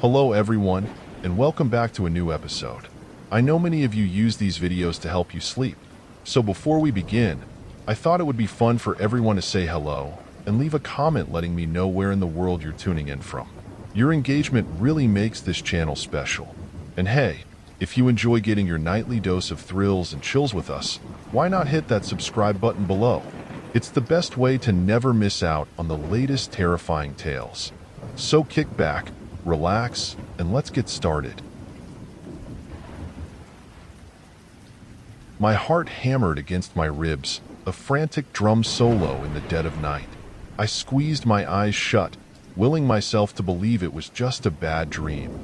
Hello everyone, and welcome back to a new episode. I know many of you use these videos to help you sleep, so before we begin, I thought it would be fun for everyone to say hello and leave a comment letting me know where in the world you're tuning in from. Your engagement really makes this channel special. And hey, if you enjoy getting your nightly dose of thrills and chills with us, why not hit that subscribe button below? It's the best way to never miss out on the latest terrifying tales. So kick back, relax, and let's get started. My heart hammered against my ribs, a frantic drum solo in the dead of night. I squeezed my eyes shut, willing myself to believe it was just a bad dream.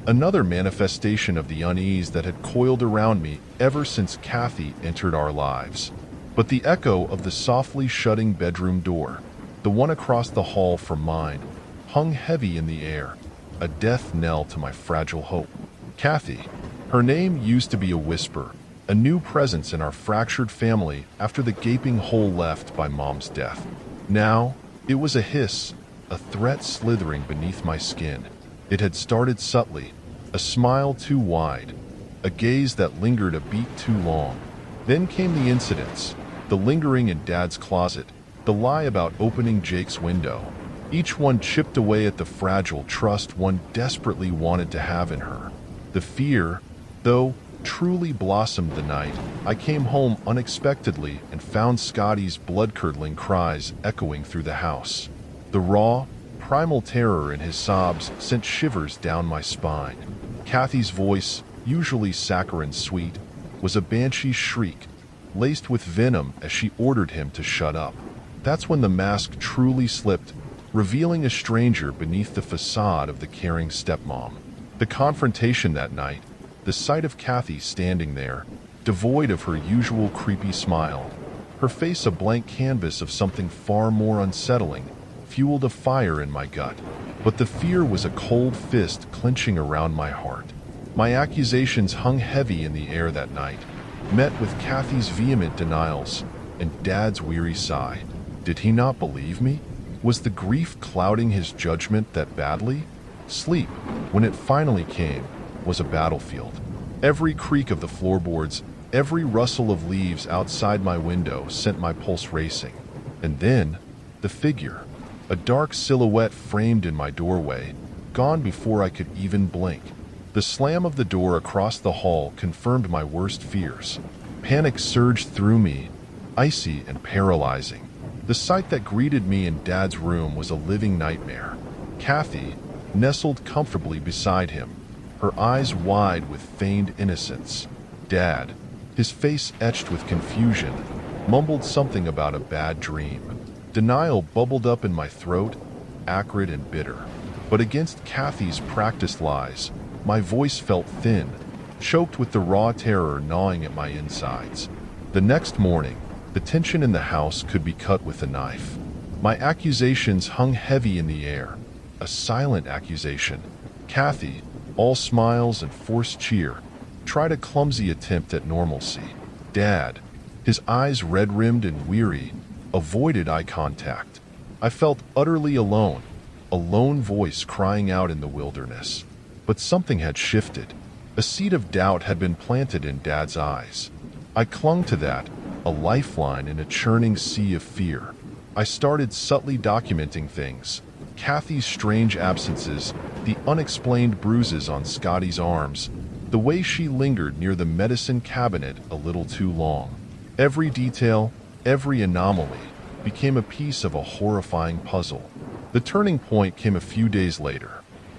Another manifestation of the unease that had coiled around me ever since Kathy entered our lives. But the echo of the softly shutting bedroom door, the one across the hall from mine, hung heavy in the air, a death knell to my fragile hope. Kathy. Her name used to be a whisper, a new presence in our fractured family after the gaping hole left by Mom's death. Now, it was a hiss, a threat slithering beneath my skin. It had started subtly, a smile too wide, a gaze that lingered a beat too long. Then came the incidents, the lingering in Dad's closet, the lie about opening Jake's window. Each one chipped away at the fragile trust one desperately wanted to have in her. The fear, though, truly blossomed the night I came home unexpectedly and found Scotty's blood-curdling cries echoing through the house. The raw, primal terror in his sobs sent shivers down my spine. Kathy's voice, usually saccharine sweet, was a banshee shriek, laced with venom as she ordered him to shut up. That's when the mask truly slipped, revealing a stranger beneath the facade of the caring stepmom. The confrontation that night, the sight of Kathy standing there, devoid of her usual creepy smile, her face a blank canvas of something far more unsettling, fueled a fire in my gut. But the fear was a cold fist clenching around my heart. My accusations hung heavy in the air that night, met with Kathy's vehement denials and Dad's weary sigh. Did he not believe me? Was the grief clouding his judgment that badly? Sleep, when it finally came, was a battlefield. Every creak of the floorboards, every rustle of leaves outside my window sent my pulse racing. And then, the figure, a dark silhouette framed in my doorway, gone before I could even blink. The slam of the door across the hall confirmed my worst fears. Panic surged through me, icy and paralyzing. The sight that greeted me in Dad's room was a living nightmare. Kathy, nestled comfortably beside him, her eyes wide with feigned innocence. Dad, his face etched with confusion, mumbled something about a bad dream. Denial bubbled up in my throat, acrid and bitter. But against Kathy's practiced lies, my voice felt thin, choked with the raw terror gnawing at my insides. The next morning, the tension in the house could be cut with a knife. My accusations hung heavy in the air, a silent accusation. Kathy, all smiles and forced cheer, tried a clumsy attempt at normalcy. Dad, his eyes red-rimmed and weary, avoided eye contact. I felt utterly alone, a lone voice crying out in the wilderness. But something had shifted. A seed of doubt had been planted in Dad's eyes. I clung to that, a lifeline in a churning sea of fear. I started subtly documenting things. Kathy's strange absences, the unexplained bruises on Scotty's arms, the way she lingered near the medicine cabinet a little too long. Every detail, every anomaly, became a piece of a horrifying puzzle. The turning point came a few days later.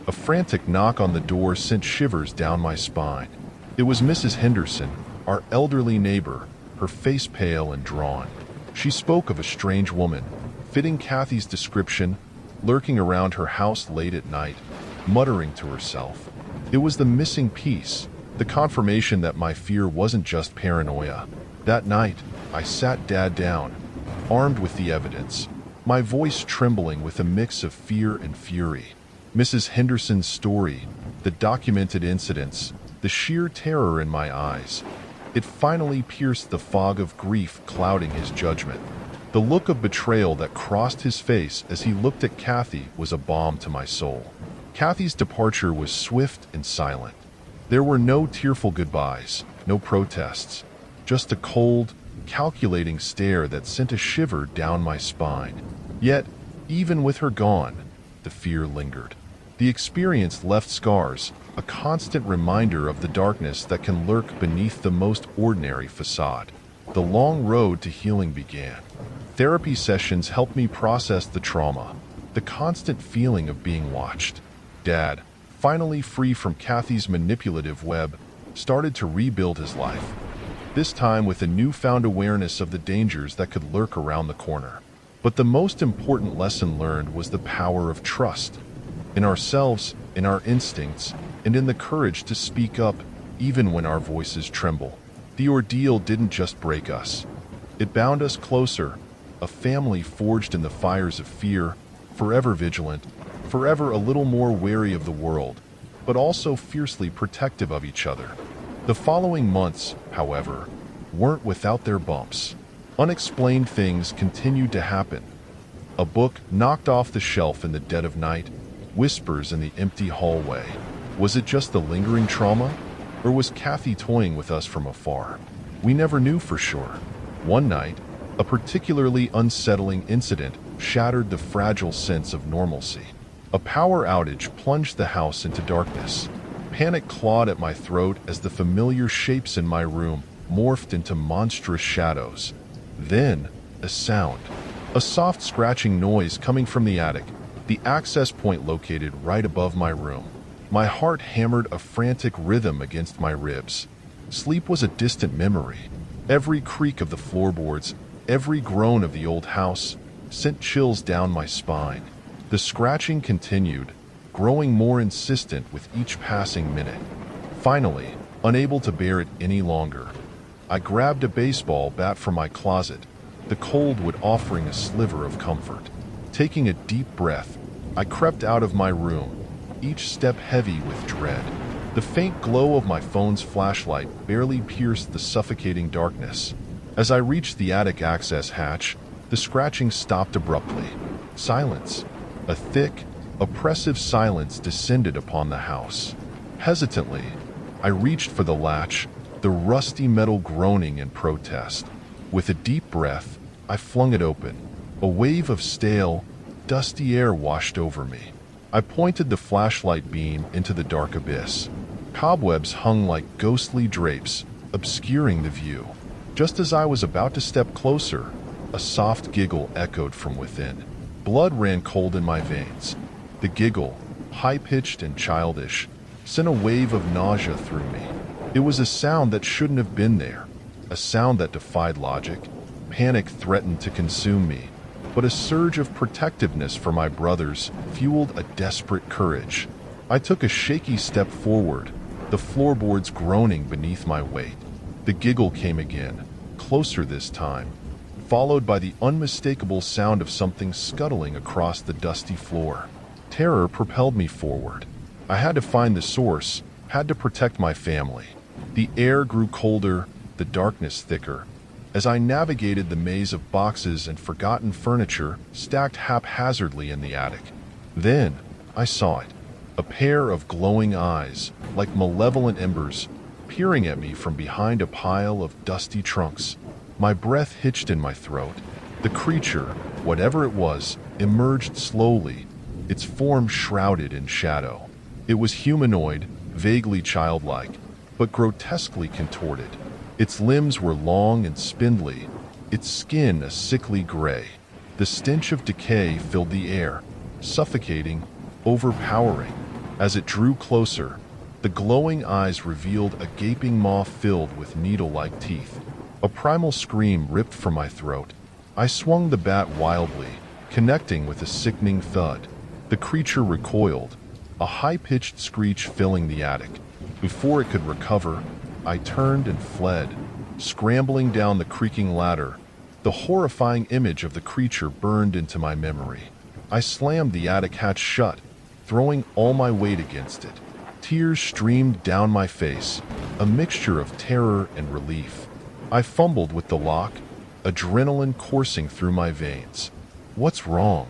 A frantic knock on the door sent shivers down my spine. It was Mrs. Henderson, our elderly neighbor, her face pale and drawn. She spoke of a strange woman, fitting Kathy's description, lurking around her house late at night, muttering to herself. It was the missing piece, the confirmation that my fear wasn't just paranoia. That night, I sat Dad down, armed with the evidence, my voice trembling with a mix of fear and fury. Mrs. Henderson's story, the documented incidents, the sheer terror in my eyes. It finally pierced the fog of grief clouding his judgment. The look of betrayal that crossed his face as he looked at Kathy was a balm to my soul. Kathy's departure was swift and silent. There were no tearful goodbyes, no protests, just a cold, calculating stare that sent a shiver down my spine. Yet, even with her gone, the fear lingered. The experience left scars, a constant reminder of the darkness that can lurk beneath the most ordinary facade. The long road to healing began. Therapy sessions helped me process the trauma, the constant feeling of being watched. Dad, finally free from Kathy's manipulative web, started to rebuild his life, this time with a newfound awareness of the dangers that could lurk around the corner. But the most important lesson learned was the power of trust, in ourselves, in our instincts, and in the courage to speak up even when our voices tremble. The ordeal didn't just break us. It bound us closer, a family forged in the fires of fear, forever vigilant, forever a little more wary of the world, but also fiercely protective of each other. The following months, however, weren't without their bumps. Unexplained things continued to happen. A book knocked off the shelf in the dead of night, whispers in the empty hallway. Was it just the lingering trauma, or was Kathy toying with us from afar? We never knew for sure. One night, a particularly unsettling incident shattered the fragile sense of normalcy. A power outage plunged the house into darkness. Panic clawed at my throat as the familiar shapes in my room morphed into monstrous shadows. Then, a sound. A soft scratching noise coming from the attic, the access point located right above my room. My heart hammered a frantic rhythm against my ribs. Sleep was a distant memory. Every creak of the floorboards, every groan of the old house, sent chills down my spine. The scratching continued, growing more insistent with each passing minute. Finally, unable to bear it any longer, I grabbed a baseball bat from my closet, the cold wood offering a sliver of comfort. Taking a deep breath, I crept out of my room, each step heavy with dread. The faint glow of my phone's flashlight barely pierced the suffocating darkness. As I reached the attic access hatch, the scratching stopped abruptly. Silence. A thick, oppressive silence descended upon the house. Hesitantly, I reached for the latch, the rusty metal groaning in protest. With a deep breath, I flung it open. A wave of stale, dusty air washed over me. I pointed the flashlight beam into the dark abyss. Cobwebs hung like ghostly drapes, obscuring the view. Just as I was about to step closer, a soft giggle echoed from within. Blood ran cold in my veins. The giggle, high-pitched and childish, sent a wave of nausea through me. It was a sound that shouldn't have been there, a sound that defied logic. Panic threatened to consume me, but a surge of protectiveness for my brothers fueled a desperate courage. I took a shaky step forward, the floorboards groaning beneath my weight. The giggle came again, closer this time, followed by the unmistakable sound of something scuttling across the dusty floor. Terror propelled me forward. I had to find the source, had to protect my family. The air grew colder, the darkness thicker, as I navigated the maze of boxes and forgotten furniture stacked haphazardly in the attic. Then, I saw it. A pair of glowing eyes, like malevolent embers, peering at me from behind a pile of dusty trunks. My breath hitched in my throat. The creature, whatever it was, emerged slowly, its form shrouded in shadow. It was humanoid, vaguely childlike, but grotesquely contorted. Its limbs were long and spindly, its skin a sickly gray. The stench of decay filled the air, suffocating, overpowering. As it drew closer, the glowing eyes revealed a gaping maw filled with needle-like teeth. A primal scream ripped from my throat. I swung the bat wildly, connecting with a sickening thud. The creature recoiled, a high-pitched screech filling the attic. Before it could recover, I turned and fled, scrambling down the creaking ladder. The horrifying image of the creature burned into my memory. I slammed the attic hatch shut, throwing all my weight against it. Tears streamed down my face, a mixture of terror and relief. I fumbled with the lock, adrenaline coursing through my veins. "What's wrong?"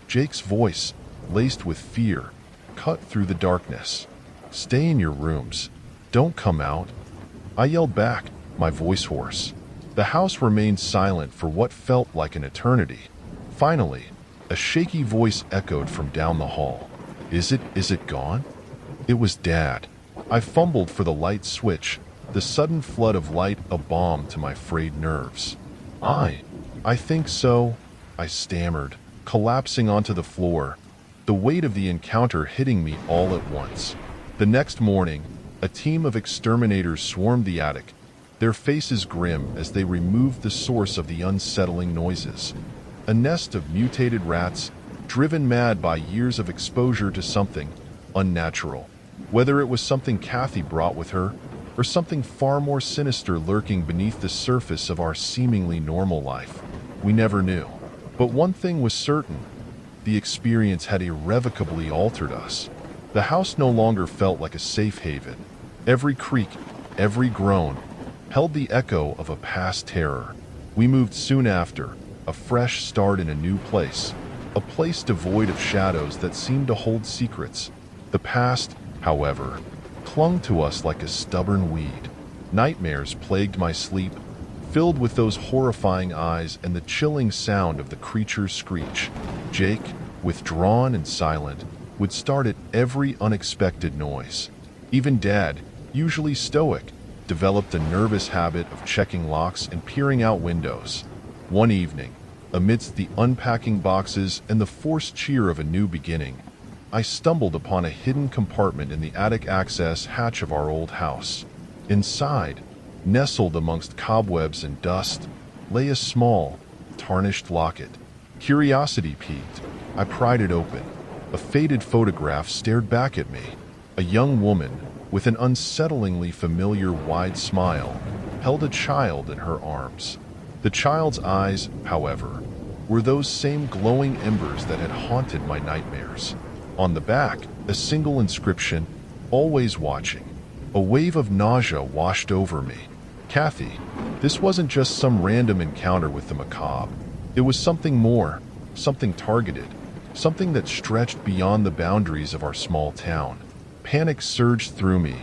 Jake's voice, laced with fear, cut through the darkness. "Stay in your rooms. Don't come out." I yelled back, my voice hoarse. The house remained silent for what felt like an eternity. Finally, a shaky voice echoed from down the hall. Is it gone?" It was Dad. I fumbled for the light switch, the sudden flood of light a balm to my frayed nerves. I think so," I stammered, collapsing onto the floor, the weight of the encounter hitting me all at once. The next morning, a team of exterminators swarmed the attic, their faces grim as they removed the source of the unsettling noises. A nest of mutated rats, driven mad by years of exposure to something unnatural. Whether it was something Kathy brought with her, or something far more sinister lurking beneath the surface of our seemingly normal life, we never knew. But one thing was certain: the experience had irrevocably altered us. The house no longer felt like a safe haven. Every creak, every groan, held the echo of a past terror. We moved soon after, a fresh start in a new place, a place devoid of shadows that seemed to hold secrets. The past, however, clung to us like a stubborn weed. Nightmares plagued my sleep, filled with those horrifying eyes and the chilling sound of the creature's screech. Jake, withdrawn and silent, would start at every unexpected noise. Even Dad, usually stoic, developed a nervous habit of checking locks and peering out windows. One evening, amidst the unpacking boxes and the forced cheer of a new beginning, I stumbled upon a hidden compartment in the attic access hatch of our old house. Inside, nestled amongst cobwebs and dust, lay a small, tarnished locket. Curiosity piqued. I pried it open. A faded photograph stared back at me. A young woman, with an unsettlingly familiar wide smile, held a child in her arms. The child's eyes, however, were those same glowing embers that had haunted my nightmares. On the back, a single inscription: "Always watching." A wave of nausea washed over me. Kathy, this wasn't just some random encounter with the macabre. It was something more, something targeted, something that stretched beyond the boundaries of our small town. Panic surged through me,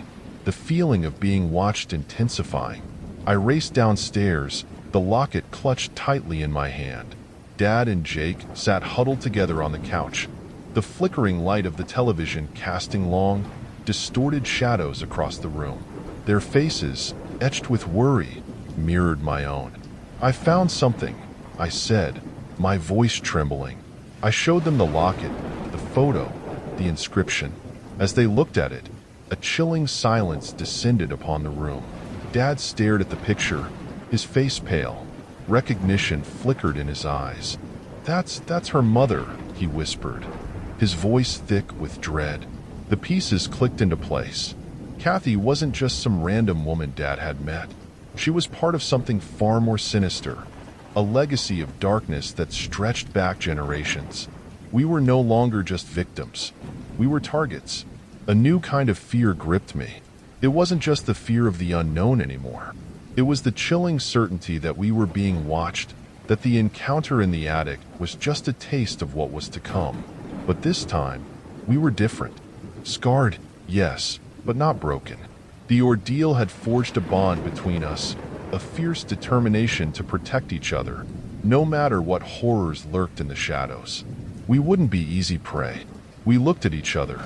the feeling of being watched intensifying. I raced downstairs, the locket clutched tightly in my hand. Dad and Jake sat huddled together on the couch, the flickering light of the television casting long, distorted shadows across the room. Their faces, etched with worry, mirrored my own. "I found something," I said, my voice trembling. I showed them the locket, the photo, the inscription. As they looked at it, a chilling silence descended upon the room. Dad stared at the picture, his face pale. Recognition flickered in his eyes. That's her mother," he whispered, his voice thick with dread. The pieces clicked into place. Kathy wasn't just some random woman Dad had met. She was part of something far more sinister, a legacy of darkness that stretched back generations. We were no longer just victims. We were targets. A new kind of fear gripped me. It wasn't just the fear of the unknown anymore. It was the chilling certainty that we were being watched, that the encounter in the attic was just a taste of what was to come. But this time, we were different. Scarred, yes, but not broken. The ordeal had forged a bond between us, a fierce determination to protect each other, no matter what horrors lurked in the shadows. We wouldn't be easy prey. We looked at each other,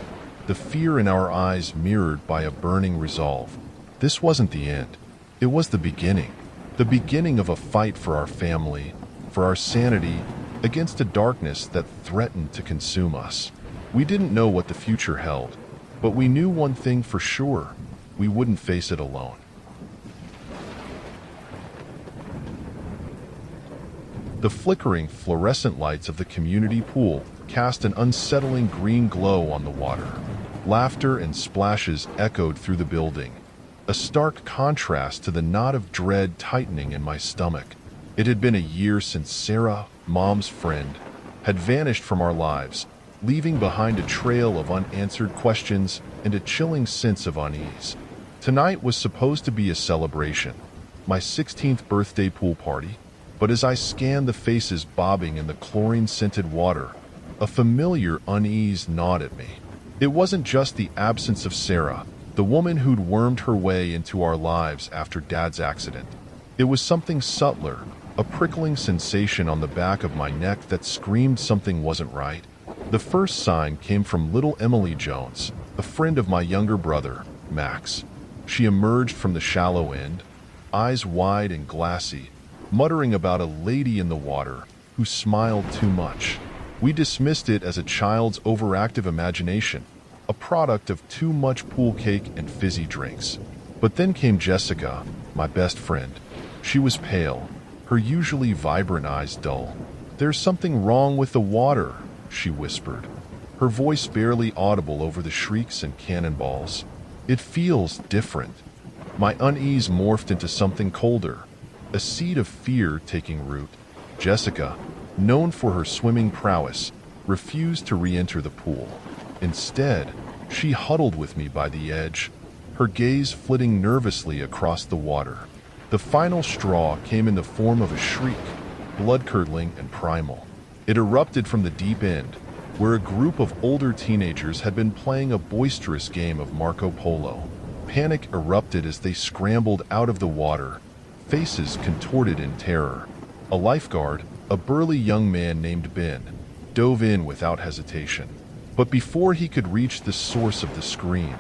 the fear in our eyes mirrored by a burning resolve. This wasn't the end. It was the beginning of a fight for our family, for our sanity, against a darkness that threatened to consume us. We didn't know what the future held, but we knew one thing for sure: we wouldn't face it alone. The flickering fluorescent lights of the community pool cast an unsettling green glow on the water. Laughter and splashes echoed through the building, a stark contrast to the knot of dread tightening in my stomach. It had been a year since Sarah, Mom's friend, had vanished from our lives, leaving behind a trail of unanswered questions and a chilling sense of unease. Tonight was supposed to be a celebration, my 16th birthday pool party, but as I scanned the faces bobbing in the chlorine-scented water, a familiar unease gnawed at me. It wasn't just the absence of Sarah, the woman who'd wormed her way into our lives after Dad's accident. It was something subtler, a prickling sensation on the back of my neck that screamed something wasn't right. The first sign came from little Emily Jones, a friend of my younger brother, Max. She emerged from the shallow end, eyes wide and glassy, muttering about a lady in the water who smiled too much. We dismissed it as a child's overactive imagination, a product of too much pool cake and fizzy drinks. But then came Jessica, my best friend. She was pale, her usually vibrant eyes dull. "There's something wrong with the water," she whispered, her voice barely audible over the shrieks and cannonballs. "It feels different." My unease morphed into something colder, a seed of fear taking root. Jessica, known for her swimming prowess, refused to re-enter the pool. Instead, she huddled with me by the edge, her gaze flitting nervously across the water. The final straw came in the form of a shriek, blood-curdling and primal. It erupted from the deep end, where a group of older teenagers had been playing a boisterous game of Marco Polo. Panic erupted as they scrambled out of the water, faces contorted in terror. A lifeguard, a burly young man named Ben, dove in without hesitation. But before he could reach the source of the scream,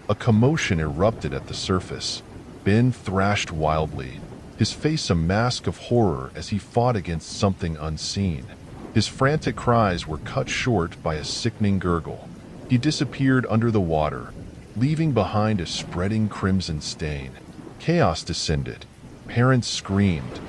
a commotion erupted at the surface. Ben thrashed wildly, his face a mask of horror as he fought against something unseen. His frantic cries were cut short by a sickening gurgle. He disappeared under the water, leaving behind a spreading crimson stain. Chaos descended. Parents screamed,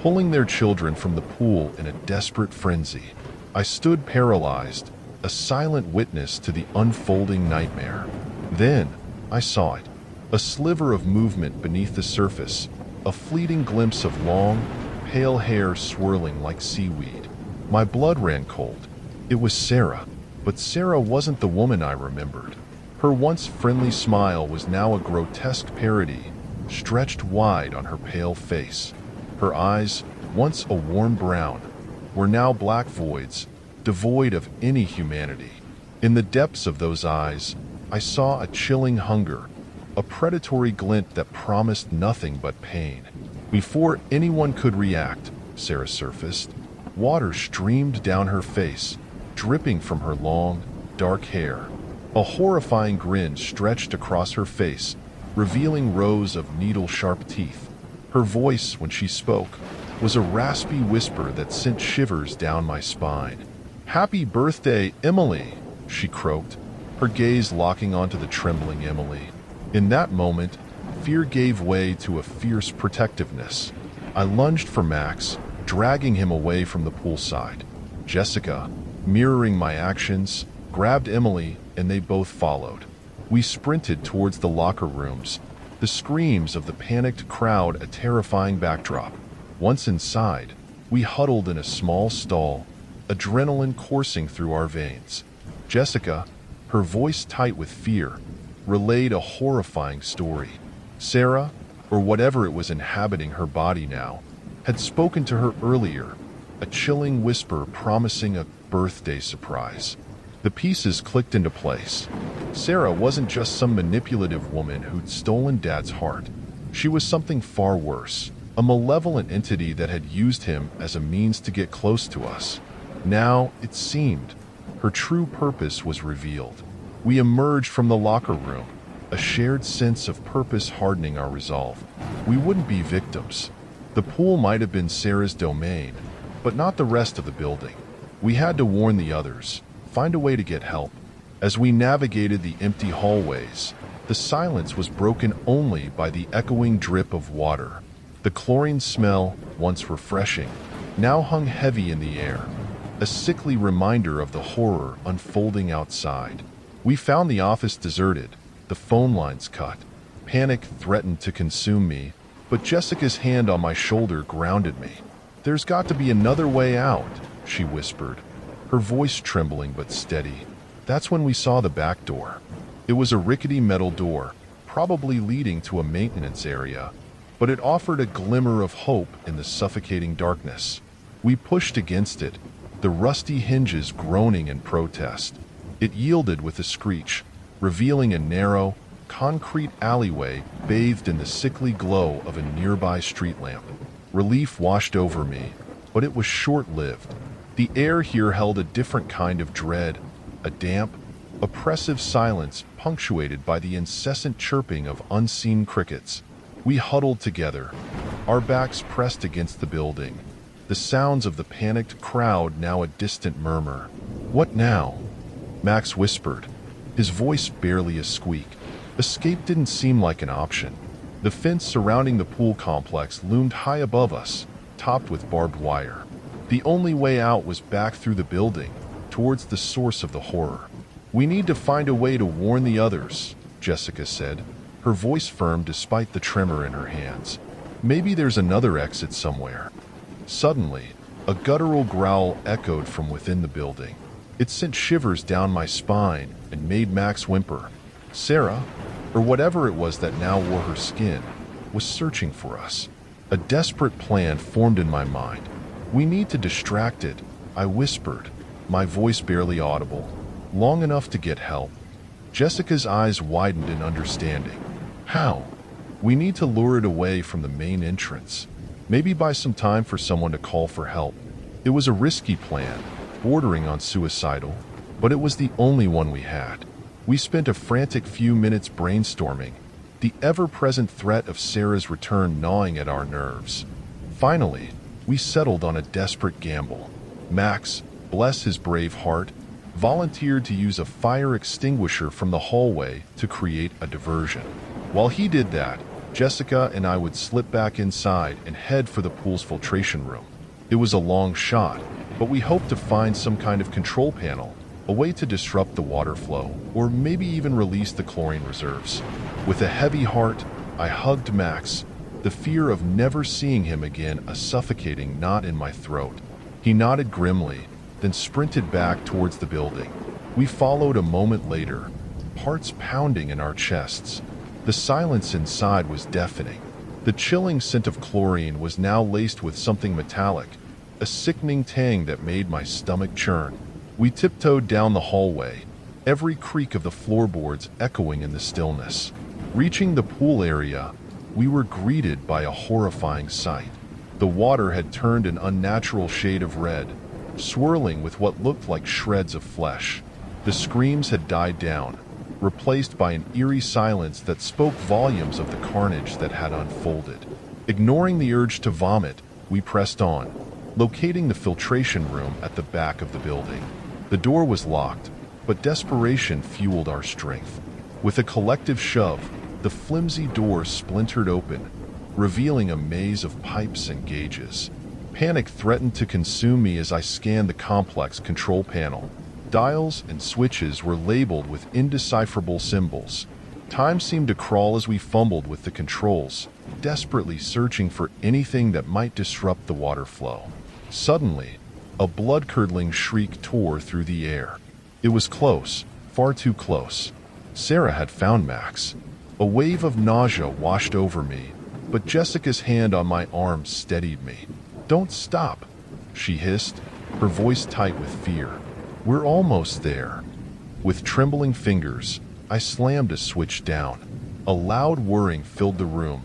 pulling their children from the pool in a desperate frenzy. I stood paralyzed, a silent witness to the unfolding nightmare. Then, I saw it. A sliver of movement beneath the surface, a fleeting glimpse of long, pale hair swirling like seaweed. My blood ran cold. It was Sarah, but Sarah wasn't the woman I remembered. Her once friendly smile was now a grotesque parody, stretched wide on her pale face. Her eyes, once a warm brown, were now black voids, devoid of any humanity. In the depths of those eyes, I saw a chilling hunger, a predatory glint that promised nothing but pain. Before anyone could react, Sarah surfaced. Water streamed down her face, dripping from her long, dark hair. A horrifying grin stretched across her face, revealing rows of needle-sharp teeth. Her voice, when she spoke, was a raspy whisper that sent shivers down my spine. "Happy birthday, Emily," she croaked, her gaze locking onto the trembling Emily. In that moment, fear gave way to a fierce protectiveness. I lunged for Max, dragging him away from the poolside. Jessica, mirroring my actions, grabbed Emily, and they both followed. We sprinted towards the locker rooms, the screams of the panicked crowd a terrifying backdrop. Once inside, we huddled in a small stall, adrenaline coursing through our veins. Jessica, her voice tight with fear, relayed a horrifying story. Sarah, or whatever it was inhabiting her body now, had spoken to her earlier, a chilling whisper promising a birthday surprise. The pieces clicked into place. Sarah wasn't just some manipulative woman who'd stolen Dad's heart. She was something far worse, a malevolent entity that had used him as a means to get close to us. Now, it seemed, her true purpose was revealed. We emerged from the locker room, a shared sense of purpose hardening our resolve. We wouldn't be victims. The pool might have been Sarah's domain, but not the rest of the building. We had to warn the others, find a way to get help. As we navigated the empty hallways, the silence was broken only by the echoing drip of water. The chlorine smell, once refreshing, now hung heavy in the air, a sickly reminder of the horror unfolding outside. We found the office deserted, the phone lines cut. Panic threatened to consume me, but Jessica's hand on my shoulder grounded me. "There's got to be another way out," she whispered, her voice trembling but steady. That's when we saw the back door. It was a rickety metal door, probably leading to a maintenance area, but it offered a glimmer of hope in the suffocating darkness. We pushed against it, the rusty hinges groaning in protest. It yielded with a screech, revealing a narrow, concrete alleyway bathed in the sickly glow of a nearby street lamp. Relief washed over me, but it was short-lived. The air here held a different kind of dread, a damp, oppressive silence punctuated by the incessant chirping of unseen crickets. We huddled together, our backs pressed against the building, the sounds of the panicked crowd now a distant murmur. "What now?" Max whispered, his voice barely a squeak. Escape didn't seem like an option. The fence surrounding the pool complex loomed high above us, topped with barbed wire. The only way out was back through the building, towards the source of the horror. "We need to find a way to warn the others," Jessica said, her voice firm despite the tremor in her hands. "Maybe there's another exit somewhere." Suddenly, a guttural growl echoed from within the building. It sent shivers down my spine and made Max whimper. Sarah, or whatever it was that now wore her skin, was searching for us. A desperate plan formed in my mind. "We need to distract it," I whispered, my voice barely audible. "Long enough to get help." Jessica's eyes widened in understanding. "How?" "We need to lure it away from the main entrance. Maybe buy some time for someone to call for help." It was a risky plan, bordering on suicidal, but it was the only one we had. We spent a frantic few minutes brainstorming, the ever-present threat of Sarah's return gnawing at our nerves. Finally, we settled on a desperate gamble. Max, bless his brave heart, volunteered to use a fire extinguisher from the hallway to create a diversion. While he did that, Jessica and I would slip back inside and head for the pool's filtration room. It was a long shot, but we hoped to find some kind of control panel, a way to disrupt the water flow, or maybe even release the chlorine reserves. With a heavy heart, I hugged Max, the fear of never seeing him again a suffocating knot in my throat. He nodded grimly, then sprinted back towards the building. We followed a moment later, hearts pounding in our chests. The silence inside was deafening. The chilling scent of chlorine was now laced with something metallic, a sickening tang that made my stomach churn. We tiptoed down the hallway, every creak of the floorboards echoing in the stillness. Reaching the pool area, we were greeted by a horrifying sight. The water had turned an unnatural shade of red, swirling with what looked like shreds of flesh. The screams had died down, replaced by an eerie silence that spoke volumes of the carnage that had unfolded. Ignoring the urge to vomit, we pressed on, locating the filtration room at the back of the building. The door was locked, but desperation fueled our strength. With a collective shove, the flimsy door splintered open, revealing a maze of pipes and gauges. Panic threatened to consume me as I scanned the complex control panel. Dials and switches were labeled with indecipherable symbols. Time seemed to crawl as we fumbled with the controls, desperately searching for anything that might disrupt the water flow. Suddenly, a blood-curdling shriek tore through the air. It was close, far too close. Sarah had found Max. A wave of nausea washed over me, but Jessica's hand on my arm steadied me. "Don't stop," she hissed, her voice tight with fear. "We're almost there." With trembling fingers, I slammed a switch down. A loud whirring filled the room,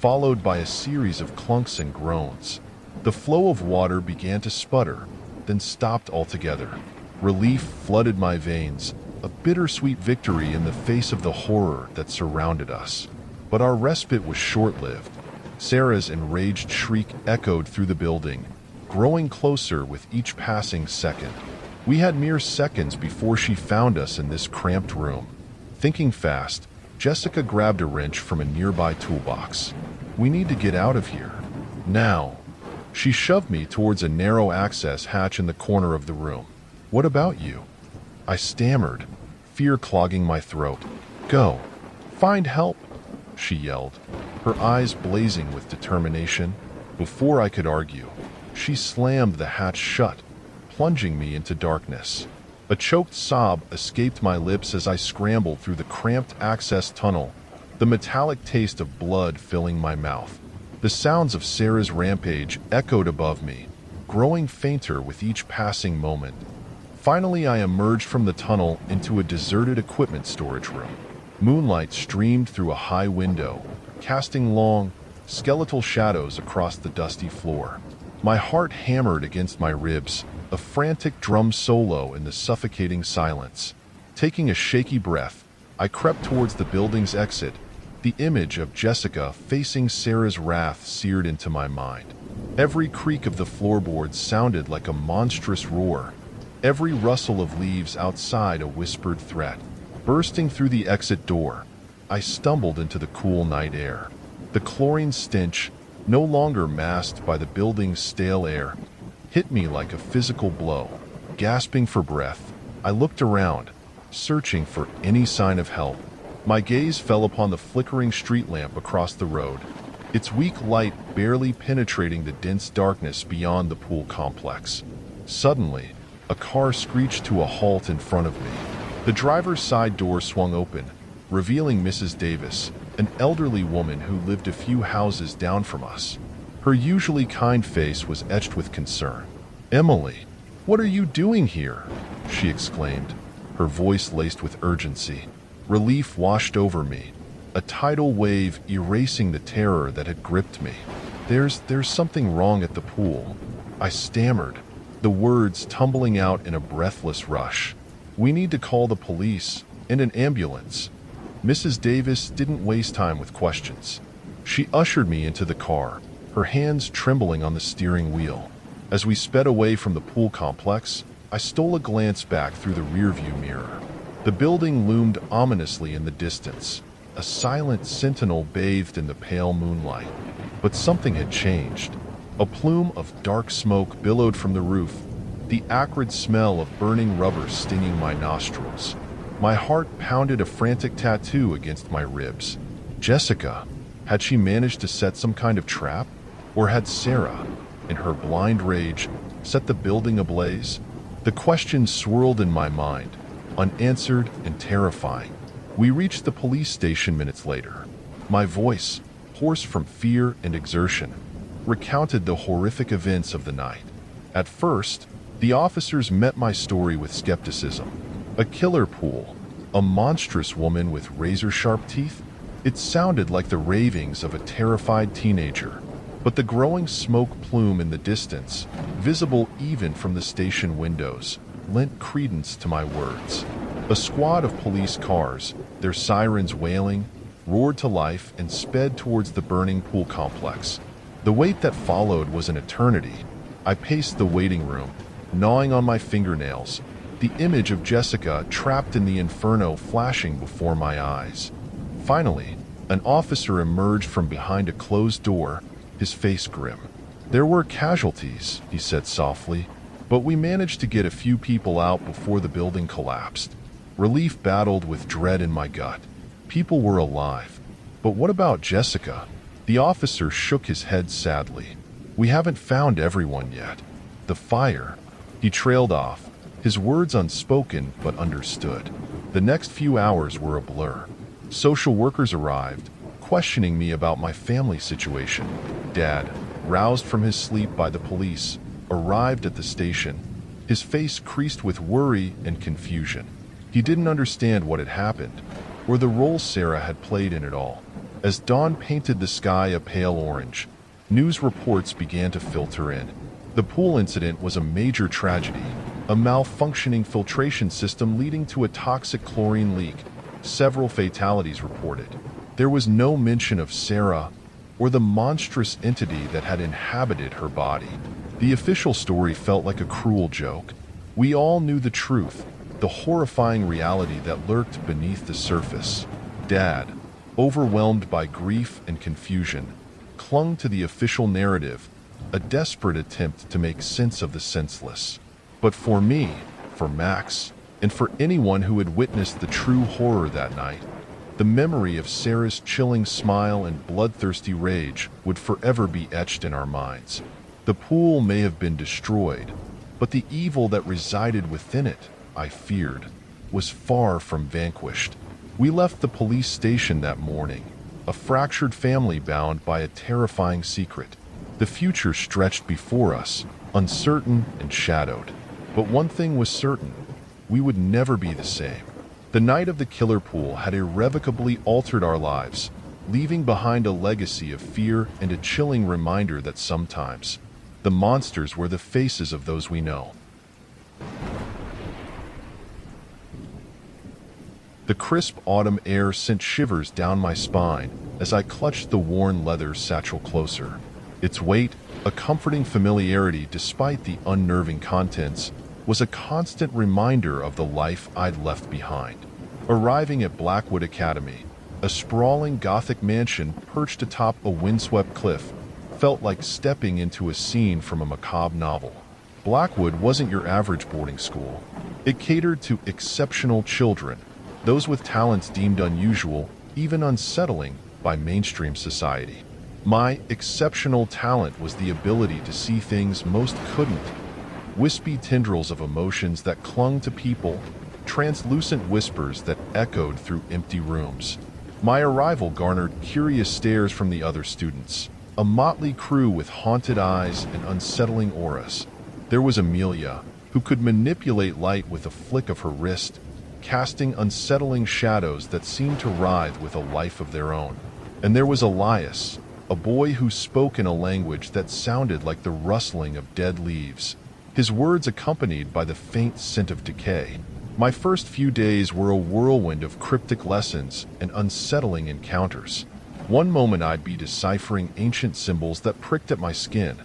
followed by a series of clunks and groans. The flow of water began to sputter, then stopped altogether. Relief flooded my veins, a bittersweet victory in the face of the horror that surrounded us. But our respite was short-lived. Sarah's enraged shriek echoed through the building, growing closer with each passing second. We had mere seconds before she found us in this cramped room. Thinking fast, Jessica grabbed a wrench from a nearby toolbox. "We need to get out of here. Now." She shoved me towards a narrow access hatch in the corner of the room. "What about you?" I stammered, fear clogging my throat. "Go. Find help," she yelled, her eyes blazing with determination. Before I could argue, she slammed the hatch shut, plunging me into darkness. A choked sob escaped my lips as I scrambled through the cramped access tunnel, the metallic taste of blood filling my mouth. The sounds of Sarah's rampage echoed above me, growing fainter with each passing moment. Finally, I emerged from the tunnel into a deserted equipment storage room. Moonlight streamed through a high window, casting long, skeletal shadows across the dusty floor. My heart hammered against my ribs, a frantic drum solo in the suffocating silence. Taking a shaky breath, I crept towards the building's exit, the image of Jessica facing Sarah's wrath seared into my mind. Every creak of the floorboards sounded like a monstrous roar, every rustle of leaves outside a whispered threat. Bursting through the exit door, I stumbled into the cool night air. The chlorine stench, no longer masked by the building's stale air, hit me like a physical blow. Gasping for breath, I looked around, searching for any sign of help. My gaze fell upon the flickering street lamp across the road, its weak light barely penetrating the dense darkness beyond the pool complex. Suddenly, a car screeched to a halt in front of me. The driver's side door swung open, revealing Mrs. Davis, an elderly woman who lived a few houses down from us. Her usually kind face was etched with concern. "Emily, what are you doing here?" she exclaimed, her voice laced with urgency. Relief washed over me, a tidal wave erasing the terror that had gripped me. There's something wrong at the pool," I stammered, the words tumbling out in a breathless rush. "We need to call the police and an ambulance." Mrs. Davis didn't waste time with questions. She ushered me into the car, her hands trembling on the steering wheel. As we sped away from the pool complex, I stole a glance back through the rearview mirror. The building loomed ominously in the distance, a silent sentinel bathed in the pale moonlight. But something had changed. A plume of dark smoke billowed from the roof, the acrid smell of burning rubber stinging my nostrils. My heart pounded a frantic tattoo against my ribs. Jessica, had she managed to set some kind of trap? Or had Sarah, in her blind rage, set the building ablaze? The questions swirled in my mind, unanswered and terrifying. We reached the police station minutes later. My voice, hoarse from fear and exertion, recounted the horrific events of the night. At first, the officers met my story with skepticism. A killer pool, a monstrous woman with razor-sharp teeth? It sounded like the ravings of a terrified teenager. But the growing smoke plume in the distance, visible even from the station windows, lent credence to my words. A squad of police cars, their sirens wailing, roared to life and sped towards the burning pool complex. The wait that followed was an eternity. I paced the waiting room, gnawing on my fingernails, the image of Jessica trapped in the inferno flashing before my eyes. Finally, an officer emerged from behind a closed door, his face grim. "There were casualties," he said softly, "but we managed to get a few people out before the building collapsed." Relief battled with dread in my gut. People were alive. But what about Jessica? The officer shook his head sadly. "We haven't found everyone yet. The fire..." He trailed off, his words unspoken but understood. The next few hours were a blur. Social workers arrived, questioning me about my family situation. Dad, roused from his sleep by the police, arrived at the station, his face creased with worry and confusion. He didn't understand what had happened, or the role Sarah had played in it all. As dawn painted the sky a pale orange, news reports began to filter in. The pool incident was a major tragedy, a malfunctioning filtration system leading to a toxic chlorine leak. Several fatalities reported. There was no mention of Sarah or the monstrous entity that had inhabited her body. The official story felt like a cruel joke. We all knew the truth, the horrifying reality that lurked beneath the surface. Dad, overwhelmed by grief and confusion, clung to the official narrative, a desperate attempt to make sense of the senseless. But for me, for Max, and for anyone who had witnessed the true horror that night, the memory of Sarah's chilling smile and bloodthirsty rage would forever be etched in our minds. The pool may have been destroyed, but the evil that resided within it, I feared, was far from vanquished. We left the police station that morning, a fractured family bound by a terrifying secret. The future stretched before us, uncertain and shadowed. But one thing was certain: we would never be the same. The night of the killer pool had irrevocably altered our lives, leaving behind a legacy of fear and a chilling reminder that sometimes the monsters were the faces of those we know. The crisp autumn air sent shivers down my spine as I clutched the worn leather satchel closer. Its weight, a comforting familiarity despite the unnerving contents, was a constant reminder of the life I'd left behind. Arriving at Blackwood Academy, a sprawling Gothic mansion perched atop a windswept cliff, felt like stepping into a scene from a macabre novel. Blackwood wasn't your average boarding school. It catered to exceptional children, those with talents deemed unusual, even unsettling, by mainstream society. My exceptional talent was the ability to see things most couldn't. Wispy tendrils of emotions that clung to people, translucent whispers that echoed through empty rooms. My arrival garnered curious stares from the other students, a motley crew with haunted eyes and unsettling auras. There was Amelia, who could manipulate light with a flick of her wrist, casting unsettling shadows that seemed to writhe with a life of their own. And there was Elias, a boy who spoke in a language that sounded like the rustling of dead leaves, his words accompanied by the faint scent of decay. My first few days were a whirlwind of cryptic lessons and unsettling encounters. One moment I'd be deciphering ancient symbols that pricked at my skin.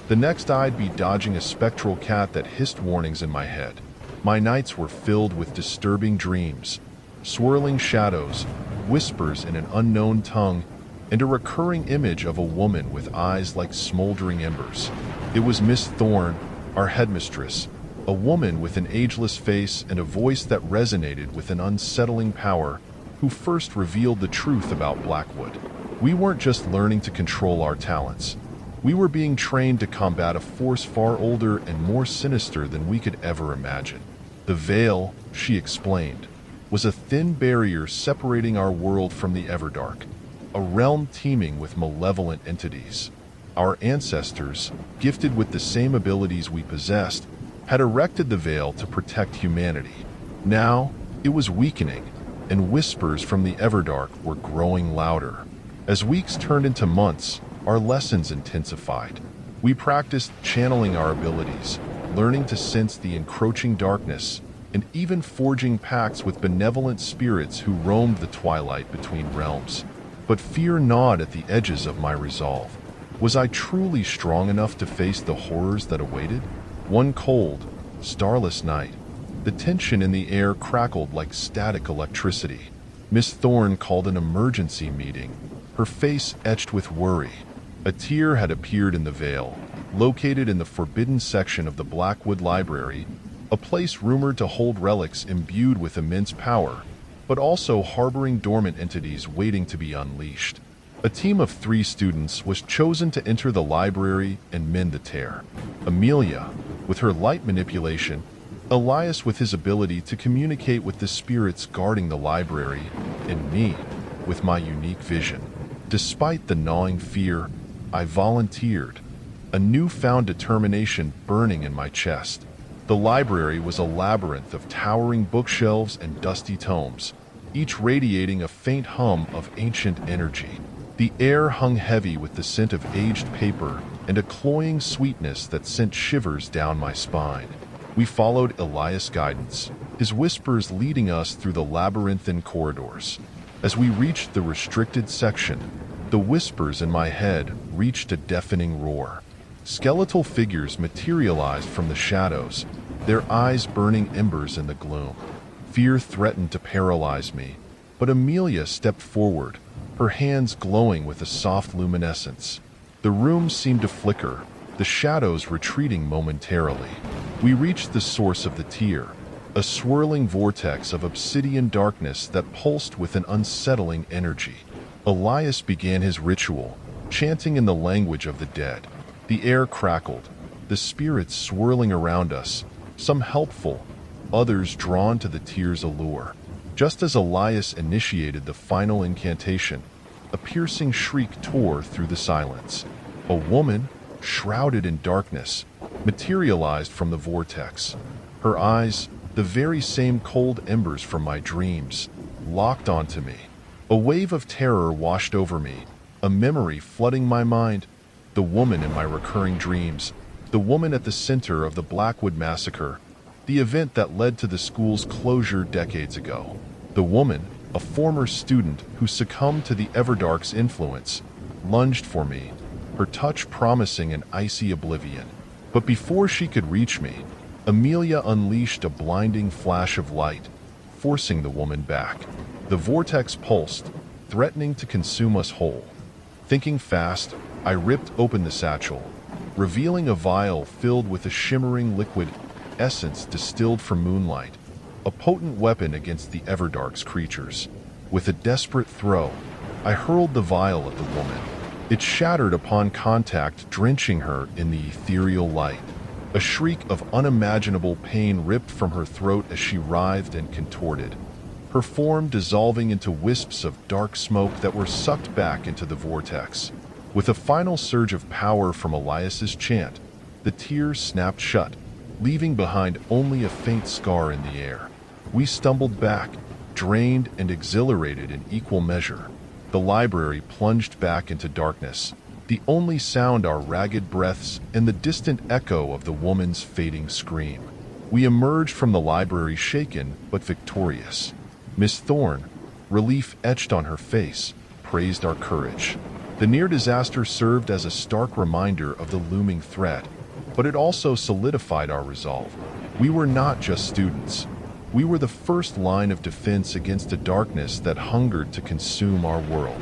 The next I'd be dodging a spectral cat that hissed warnings in my head. My nights were filled with disturbing dreams, swirling shadows, whispers in an unknown tongue, and a recurring image of a woman with eyes like smoldering embers. It was Miss Thorne, our headmistress, a woman with an ageless face and a voice that resonated with an unsettling power, who first revealed the truth about Blackwood. We weren't just learning to control our talents. We were being trained to combat a force far older and more sinister than we could ever imagine. The veil, she explained, was a thin barrier separating our world from the Everdark, a realm teeming with malevolent entities. Our ancestors, gifted with the same abilities we possessed, had erected the veil to protect humanity. Now, it was weakening, and whispers from the Everdark were growing louder. As weeks turned into months, our lessons intensified. We practiced channeling our abilities, learning to sense the encroaching darkness, and even forging pacts with benevolent spirits who roamed the twilight between realms. But fear gnawed at the edges of my resolve. Was I truly strong enough to face the horrors that awaited? One cold, starless night, the tension in the air crackled like static electricity. Miss Thorne called an emergency meeting, her face etched with worry. A tear had appeared in the veil, located in the forbidden section of the Blackwood Library, a place rumored to hold relics imbued with immense power, but also harboring dormant entities waiting to be unleashed. A team of 3 students was chosen to enter the library and mend the tear. Amelia, with her light manipulation, Elias with his ability to communicate with the spirits guarding the library, and me, with my unique vision. Despite the gnawing fear, I volunteered, a newfound determination burning in my chest. The library was a labyrinth of towering bookshelves and dusty tomes, each radiating a faint hum of ancient energy. The air hung heavy with the scent of aged paper and a cloying sweetness that sent shivers down my spine. We followed Elias' guidance, his whispers leading us through the labyrinthine corridors. As we reached the restricted section, the whispers in my head reached a deafening roar. Skeletal figures materialized from the shadows, their eyes burning embers in the gloom. Fear threatened to paralyze me, but Amelia stepped forward, her hands glowing with a soft luminescence. The room seemed to flicker, the shadows retreating momentarily. We reached the source of the tear, a swirling vortex of obsidian darkness that pulsed with an unsettling energy. Elias began his ritual, chanting in the language of the dead. The air crackled, the spirits swirling around us, some helpful, others drawn to the tear's allure. Just as Elias initiated the final incantation, a piercing shriek tore through the silence. A woman, shrouded in darkness, materialized from the vortex. Her eyes, the very same cold embers from my dreams, locked onto me. A wave of terror washed over me, a memory flooding my mind. The woman in my recurring dreams, the woman at the center of the Blackwood Massacre, the event that led to the school's closure decades ago. The woman, a former student who succumbed to the Everdark's influence, lunged for me, her touch promising an icy oblivion. But before she could reach me, Amelia unleashed a blinding flash of light, forcing the woman back. The vortex pulsed, threatening to consume us whole. Thinking fast, I ripped open the satchel, revealing a vial filled with a shimmering liquid essence distilled from moonlight, a potent weapon against the Everdark's creatures. With a desperate throw, I hurled the vial at the woman. It shattered upon contact, drenching her in the ethereal light. A shriek of unimaginable pain ripped from her throat as she writhed and contorted, her form dissolving into wisps of dark smoke that were sucked back into the vortex. With a final surge of power from Elias's chant, the tears snapped shut, leaving behind only a faint scar in the air. We stumbled back, drained and exhilarated in equal measure. The library plunged back into darkness, the only sound our ragged breaths and the distant echo of the woman's fading scream. We emerged from the library shaken but victorious. Miss Thorne, relief etched on her face, praised our courage. The near disaster served as a stark reminder of the looming threat, but it also solidified our resolve. We were not just students. We were the first line of defense against a darkness that hungered to consume our world.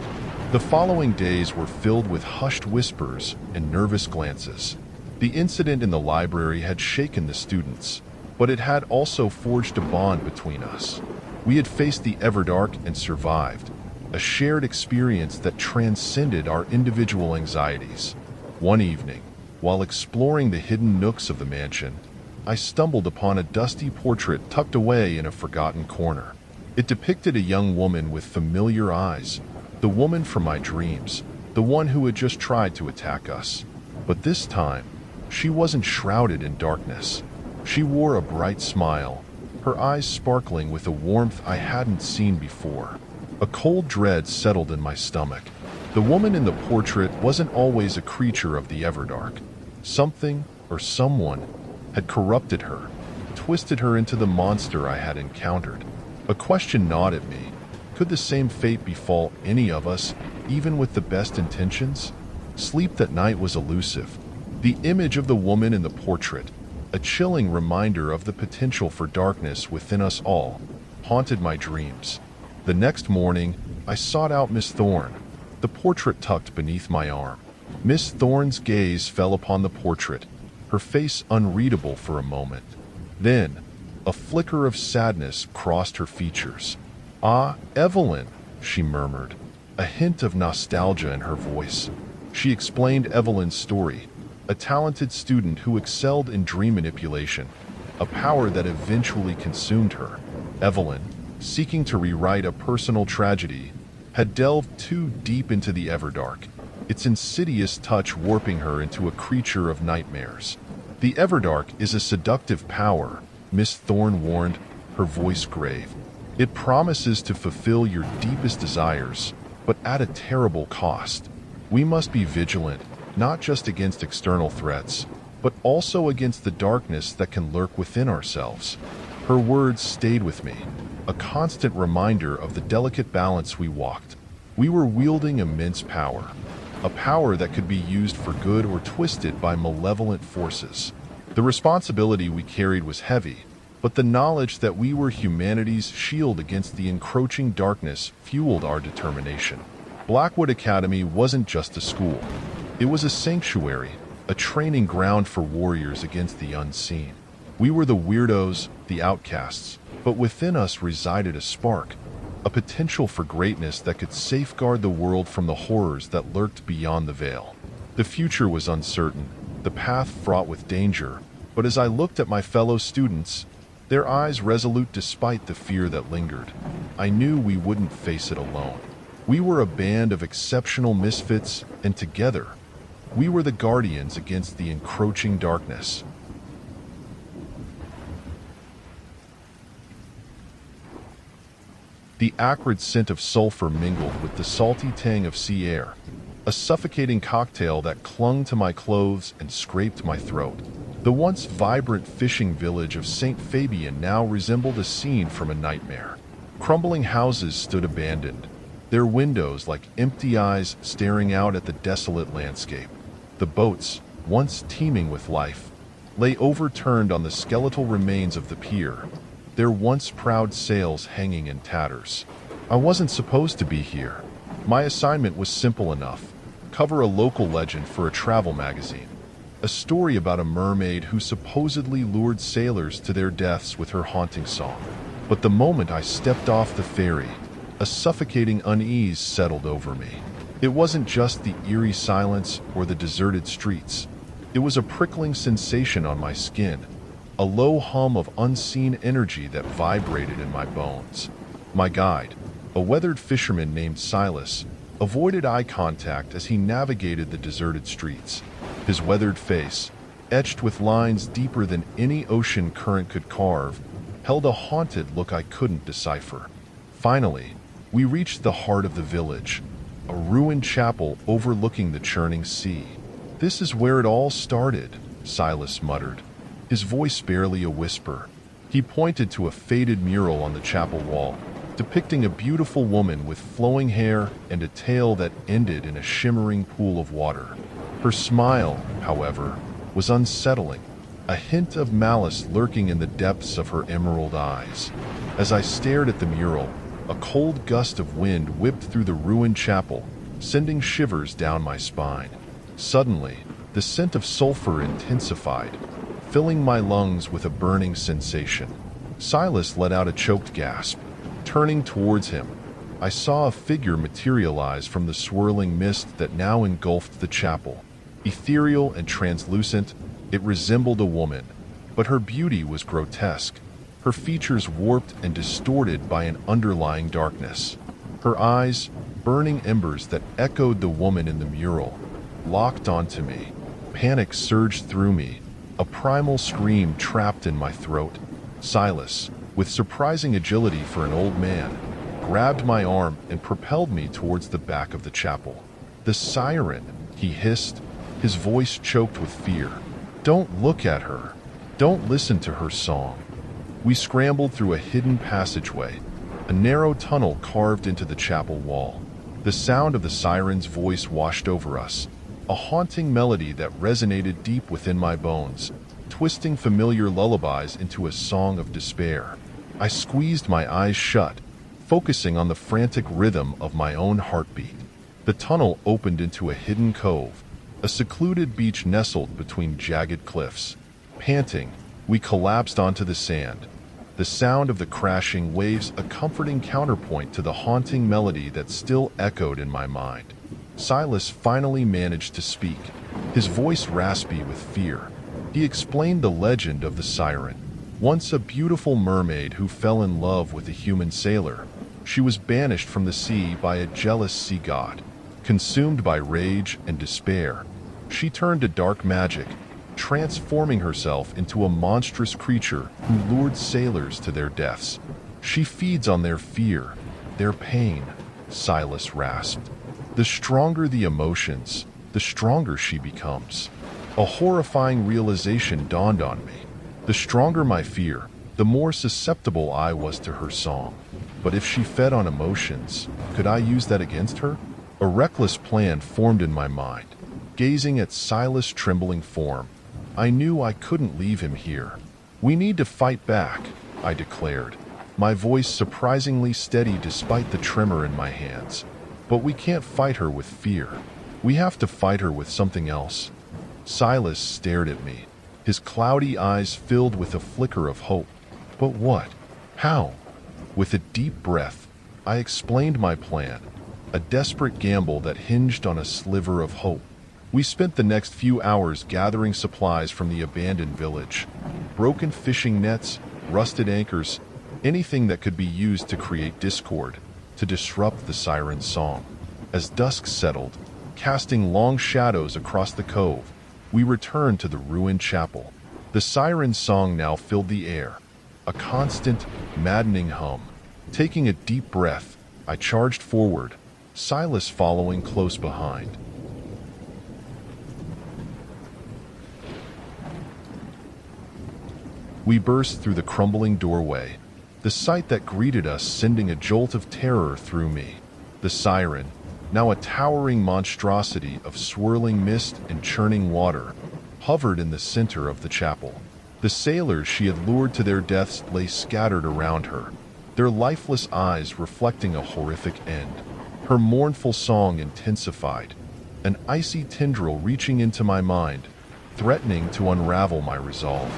The following days were filled with hushed whispers and nervous glances. The incident in the library had shaken the students, but it had also forged a bond between us. We had faced the Everdark and survived, a shared experience that transcended our individual anxieties. One evening, while exploring the hidden nooks of the mansion, I stumbled upon a dusty portrait tucked away in a forgotten corner. It depicted a young woman with familiar eyes, the woman from my dreams, the one who had just tried to attack us. But this time, she wasn't shrouded in darkness. She wore a bright smile, her eyes sparkling with a warmth I hadn't seen before. A cold dread settled in my stomach. The woman in the portrait wasn't always a creature of the Everdark. Something, or someone, had corrupted her, twisted her into the monster I had encountered. A question gnawed at me. Could the same fate befall any of us, even with the best intentions? Sleep that night was elusive. The image of the woman in the portrait, a chilling reminder of the potential for darkness within us all, haunted my dreams. The next morning, I sought out Miss Thorne, the portrait tucked beneath my arm. Miss Thorne's gaze fell upon the portrait, her face unreadable for a moment. Then, a flicker of sadness crossed her features. "Ah, Evelyn," she murmured, a hint of nostalgia in her voice. She explained Evelyn's story, a talented student who excelled in dream manipulation, a power that eventually consumed her. Evelyn, seeking to rewrite a personal tragedy, had delved too deep into the Everdark, its insidious touch warping her into a creature of nightmares. "The Everdark is a seductive power," Miss Thorne warned, her voice grave. "It promises to fulfill your deepest desires, but at a terrible cost. We must be vigilant, not just against external threats, but also against the darkness that can lurk within ourselves." Her words stayed with me, a constant reminder of the delicate balance we walked. We were wielding immense power, a power that could be used for good or twisted by malevolent forces. The responsibility we carried was heavy, but the knowledge that we were humanity's shield against the encroaching darkness fueled our determination. Blackwood Academy wasn't just a school. It was a sanctuary, a training ground for warriors against the unseen. We were the weirdos, the outcasts, but within us resided a spark, a potential for greatness that could safeguard the world from the horrors that lurked beyond the veil. The future was uncertain, the path fraught with danger, but as I looked at my fellow students, their eyes resolute despite the fear that lingered, I knew we wouldn't face it alone. We were a band of exceptional misfits, and together, We were the guardians against the encroaching darkness. The acrid scent of sulfur mingled with the salty tang of sea air, a suffocating cocktail that clung to my clothes and scraped my throat. The once vibrant fishing village of St. Fabian now resembled a scene from a nightmare. Crumbling houses stood abandoned, their windows like empty eyes staring out at the desolate landscape. The boats, once teeming with life, lay overturned on the skeletal remains of the pier, their once proud sails hanging in tatters. I wasn't supposed to be here. My assignment was simple enough: cover a local legend for a travel magazine. A story about a mermaid who supposedly lured sailors to their deaths with her haunting song. But the moment I stepped off the ferry, a suffocating unease settled over me. It wasn't just the eerie silence or the deserted streets. It was a prickling sensation on my skin, a low hum of unseen energy that vibrated in my bones. My guide, a weathered fisherman named Silas, avoided eye contact as he navigated the deserted streets. His weathered face, etched with lines deeper than any ocean current could carve, held a haunted look I couldn't decipher. Finally, we reached the heart of the village, a ruined chapel overlooking the churning sea. "This is where it all started," Silas muttered, his voice barely a whisper. He pointed to a faded mural on the chapel wall, depicting a beautiful woman with flowing hair and a tail that ended in a shimmering pool of water. Her smile, however, was unsettling, a hint of malice lurking in the depths of her emerald eyes. As I stared at the mural, a cold gust of wind whipped through the ruined chapel, sending shivers down my spine. Suddenly, the scent of sulfur intensified, filling my lungs with a burning sensation. Silas let out a choked gasp. Turning towards him, I saw a figure materialize from the swirling mist that now engulfed the chapel. Ethereal and translucent, it resembled a woman, but her beauty was grotesque, her features warped and distorted by an underlying darkness. Her eyes, burning embers that echoed the woman in the mural, locked onto me. Panic surged through me, a primal scream trapped in my throat. Silas, with surprising agility for an old man, grabbed my arm and propelled me towards the back of the chapel. "The siren," he hissed, his voice choked with fear. "Don't look at her. Don't listen to her song." We scrambled through a hidden passageway, a narrow tunnel carved into the chapel wall. The sound of the siren's voice washed over us, a haunting melody that resonated deep within my bones, twisting familiar lullabies into a song of despair. I squeezed my eyes shut, focusing on the frantic rhythm of my own heartbeat. The tunnel opened into a hidden cove, a secluded beach nestled between jagged cliffs. Panting, we collapsed onto the sand, the sound of the crashing waves a comforting counterpoint to the haunting melody that still echoed in my mind. Silas finally managed to speak, his voice raspy with fear. He explained the legend of the siren. Once a beautiful mermaid who fell in love with a human sailor, she was banished from the sea by a jealous sea god. Consumed by rage and despair, she turned to dark magic, transforming herself into a monstrous creature who lured sailors to their deaths. "She feeds on their fear, their pain," Silas rasped. "The stronger the emotions, the stronger she becomes." A horrifying realization dawned on me. The stronger my fear, the more susceptible I was to her song. But if she fed on emotions, could I use that against her? A reckless plan formed in my mind. Gazing at Silas' trembling form, I knew I couldn't leave him here. "We need to fight back," I declared, my voice surprisingly steady despite the tremor in my hands. "But we can't fight her with fear. We have to fight her with something else." Silas stared at me, his cloudy eyes filled with a flicker of hope. "But what? How?" With a deep breath, I explained my plan, a desperate gamble that hinged on a sliver of hope. We spent the next few hours gathering supplies from the abandoned village. Broken fishing nets, rusted anchors, anything that could be used to create discord, to disrupt the siren's song. As dusk settled, casting long shadows across the cove, we returned to the ruined chapel. The siren's song now filled the air, a constant, maddening hum. Taking a deep breath, I charged forward, Silas following close behind. We burst through the crumbling doorway, the sight that greeted us sending a jolt of terror through me. The siren, now a towering monstrosity of swirling mist and churning water, hovered in the center of the chapel. The sailors she had lured to their deaths lay scattered around her, their lifeless eyes reflecting a horrific end. Her mournful song intensified, an icy tendril reaching into my mind, threatening to unravel my resolve.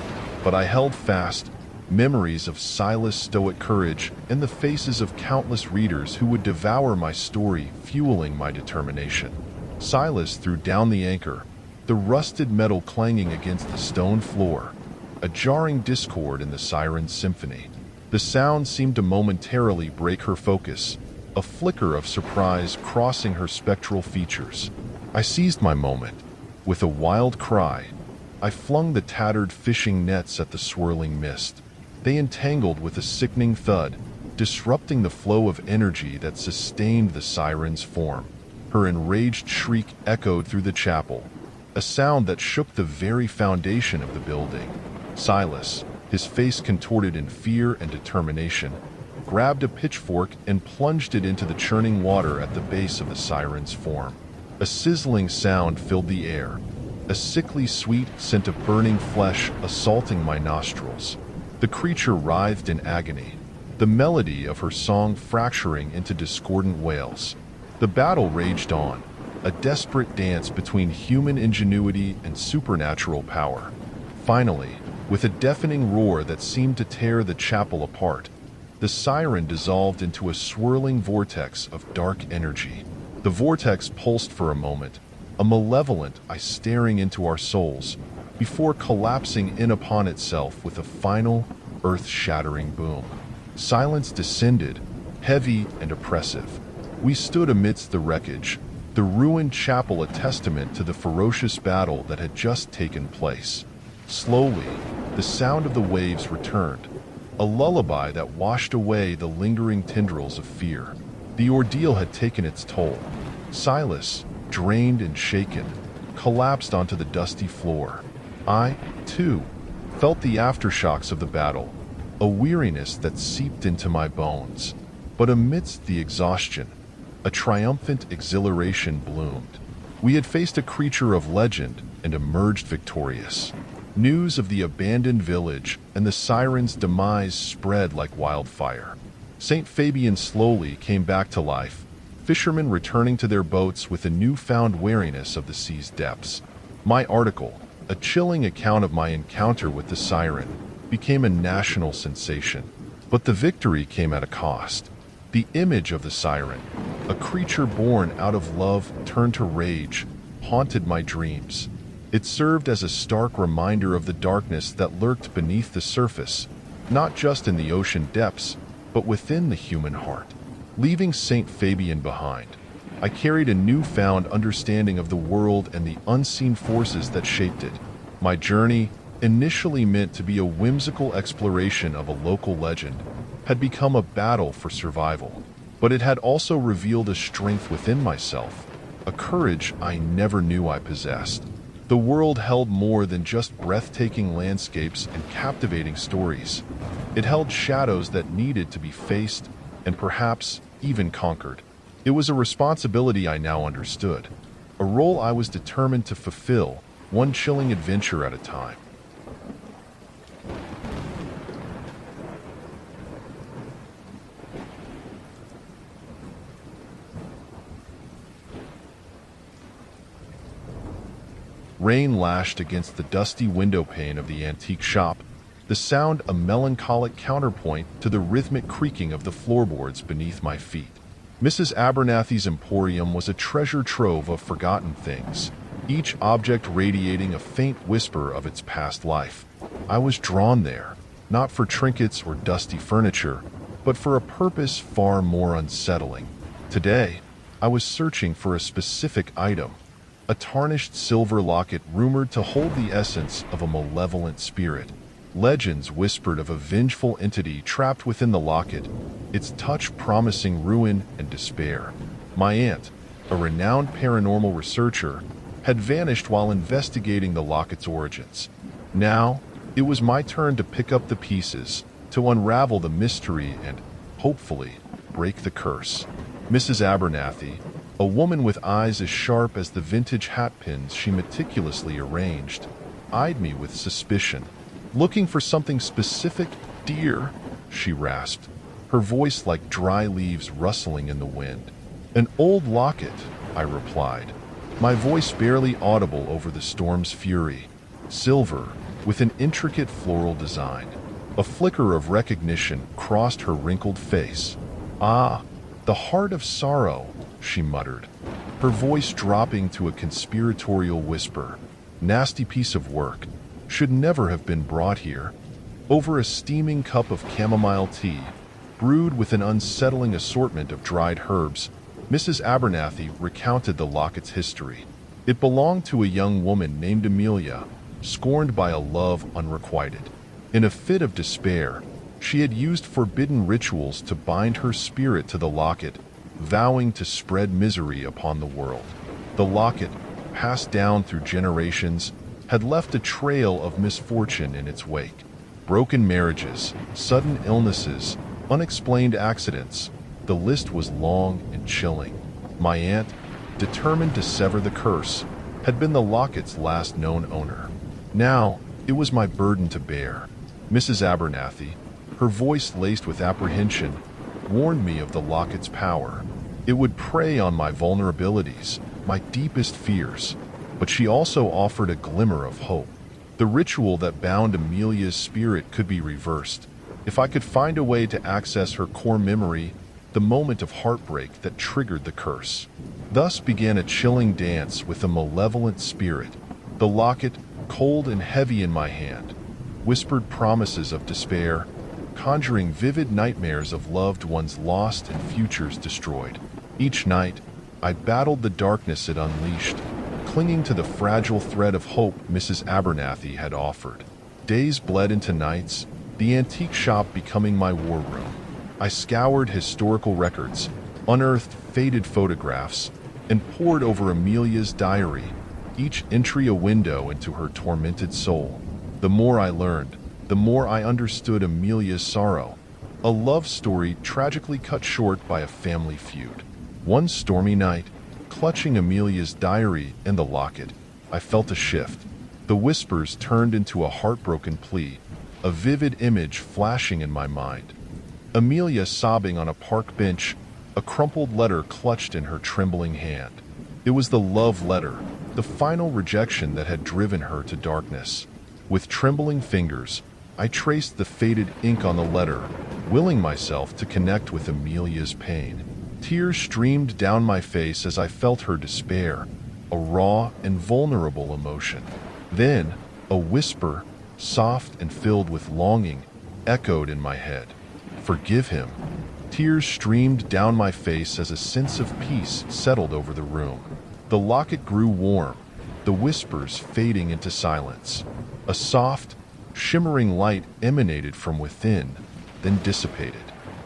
But I held fast, memories of Silas' stoic courage and the faces of countless readers who would devour my story, fueling my determination. Silas threw down the anchor, the rusted metal clanging against the stone floor, a jarring discord in the siren's symphony. The sound seemed to momentarily break her focus, a flicker of surprise crossing her spectral features. I seized my moment. With a wild cry, I flung the tattered fishing nets at the swirling mist. They entangled with a sickening thud, disrupting the flow of energy that sustained the siren's form. Her enraged shriek echoed through the chapel, a sound that shook the very foundation of the building. Silas, his face contorted in fear and determination, grabbed a pitchfork and plunged it into the churning water at the base of the siren's form. A sizzling sound filled the air, a sickly sweet scent of burning flesh assaulting my nostrils. The creature writhed in agony, the melody of her song fracturing into discordant wails. The battle raged on, a desperate dance between human ingenuity and supernatural power. Finally, with a deafening roar that seemed to tear the chapel apart, the siren dissolved into a swirling vortex of dark energy. The vortex pulsed for a moment, a malevolent eye staring into our souls, before collapsing in upon itself with a final, earth-shattering boom. Silence descended, heavy and oppressive. We stood amidst the wreckage, the ruined chapel a testament to the ferocious battle that had just taken place. Slowly, the sound of the waves returned, a lullaby that washed away the lingering tendrils of fear. The ordeal had taken its toll. Silas, drained and shaken, collapsed onto the dusty floor. I, too, felt the aftershocks of the battle, a weariness that seeped into my bones. But amidst the exhaustion, a triumphant exhilaration bloomed. We had faced a creature of legend and emerged victorious. News of the abandoned village and the siren's demise spread like wildfire. St. Fabian slowly came back to life, fishermen returning to their boats with a newfound wariness of the sea's depths. My article, a chilling account of my encounter with the siren, became a national sensation. But the victory came at a cost. The image of the siren, a creature born out of love turned to rage, haunted my dreams. It served as a stark reminder of the darkness that lurked beneath the surface, not just in the ocean depths, but within the human heart. Leaving St. Fabian behind, I carried a newfound understanding of the world and the unseen forces that shaped it. My journey, initially meant to be a whimsical exploration of a local legend, had become a battle for survival. But it had also revealed a strength within myself, a courage I never knew I possessed. The world held more than just breathtaking landscapes and captivating stories. It held shadows that needed to be faced and perhaps even conquered. It was a responsibility I now understood, a role I was determined to fulfill, one chilling adventure at a time. Rain lashed against the dusty windowpane of the antique shop, the sound a melancholic counterpoint to the rhythmic creaking of the floorboards beneath my feet. Mrs. Abernathy's emporium was a treasure trove of forgotten things, each object radiating a faint whisper of its past life. I was drawn there, not for trinkets or dusty furniture, but for a purpose far more unsettling. Today, I was searching for a specific item, a tarnished silver locket rumored to hold the essence of a malevolent spirit. Legends whispered of a vengeful entity trapped within the locket, its touch promising ruin and despair. My aunt, a renowned paranormal researcher, had vanished while investigating the locket's origins. Now, it was my turn to pick up the pieces, to unravel the mystery and, hopefully, break the curse. Mrs. Abernathy, a woman with eyes as sharp as the vintage hat pins she meticulously arranged, eyed me with suspicion. "Looking for something specific, dear?" she rasped, her voice like dry leaves rustling in the wind. "An old locket," I replied, my voice barely audible over the storm's fury. "Silver, with an intricate floral design." A flicker of recognition crossed her wrinkled face. "Ah, the heart of sorrow," she muttered, her voice dropping to a conspiratorial whisper. "Nasty piece of work. Should never have been brought here." Over a steaming cup of chamomile tea, brewed with an unsettling assortment of dried herbs, Mrs. Abernathy recounted the locket's history. It belonged to a young woman named Amelia, scorned by a love unrequited. In a fit of despair, she had used forbidden rituals to bind her spirit to the locket, vowing to spread misery upon the world. The locket, passed down through generations, had left a trail of misfortune in its wake. Broken marriages, sudden illnesses, unexplained accidents. The list was long and chilling. My aunt, determined to sever the curse, had been the locket's last known owner. Now, it was my burden to bear. Mrs. Abernathy, her voice laced with apprehension, warned me of the locket's power. It would prey on my vulnerabilities, my deepest fears, but she also offered a glimmer of hope. The ritual that bound Amelia's spirit could be reversed, if I could find a way to access her core memory, the moment of heartbreak that triggered the curse. Thus began a chilling dance with a malevolent spirit. The locket, cold and heavy in my hand, whispered promises of despair, conjuring vivid nightmares of loved ones lost and futures destroyed. Each night, I battled the darkness it unleashed, clinging to the fragile thread of hope Mrs. Abernathy had offered. Days bled into nights, the antique shop becoming my war room. I scoured historical records, unearthed faded photographs, and pored over Amelia's diary, each entry a window into her tormented soul. The more I learned, the more I understood Amelia's sorrow, a love story tragically cut short by a family feud. One stormy night, clutching Amelia's diary and the locket, I felt a shift. The whispers turned into a heartbroken plea, a vivid image flashing in my mind. Amelia sobbing on a park bench, a crumpled letter clutched in her trembling hand. It was the love letter, the final rejection that had driven her to darkness. With trembling fingers, I traced the faded ink on the letter, willing myself to connect with Amelia's pain. Tears streamed down my face as I felt her despair, a raw and vulnerable emotion. Then, a whisper, soft and filled with longing, echoed in my head. "Forgive him." Tears streamed down my face as a sense of peace settled over the room. The locket grew warm, the whispers fading into silence. A soft, shimmering light emanated from within, then dissipated.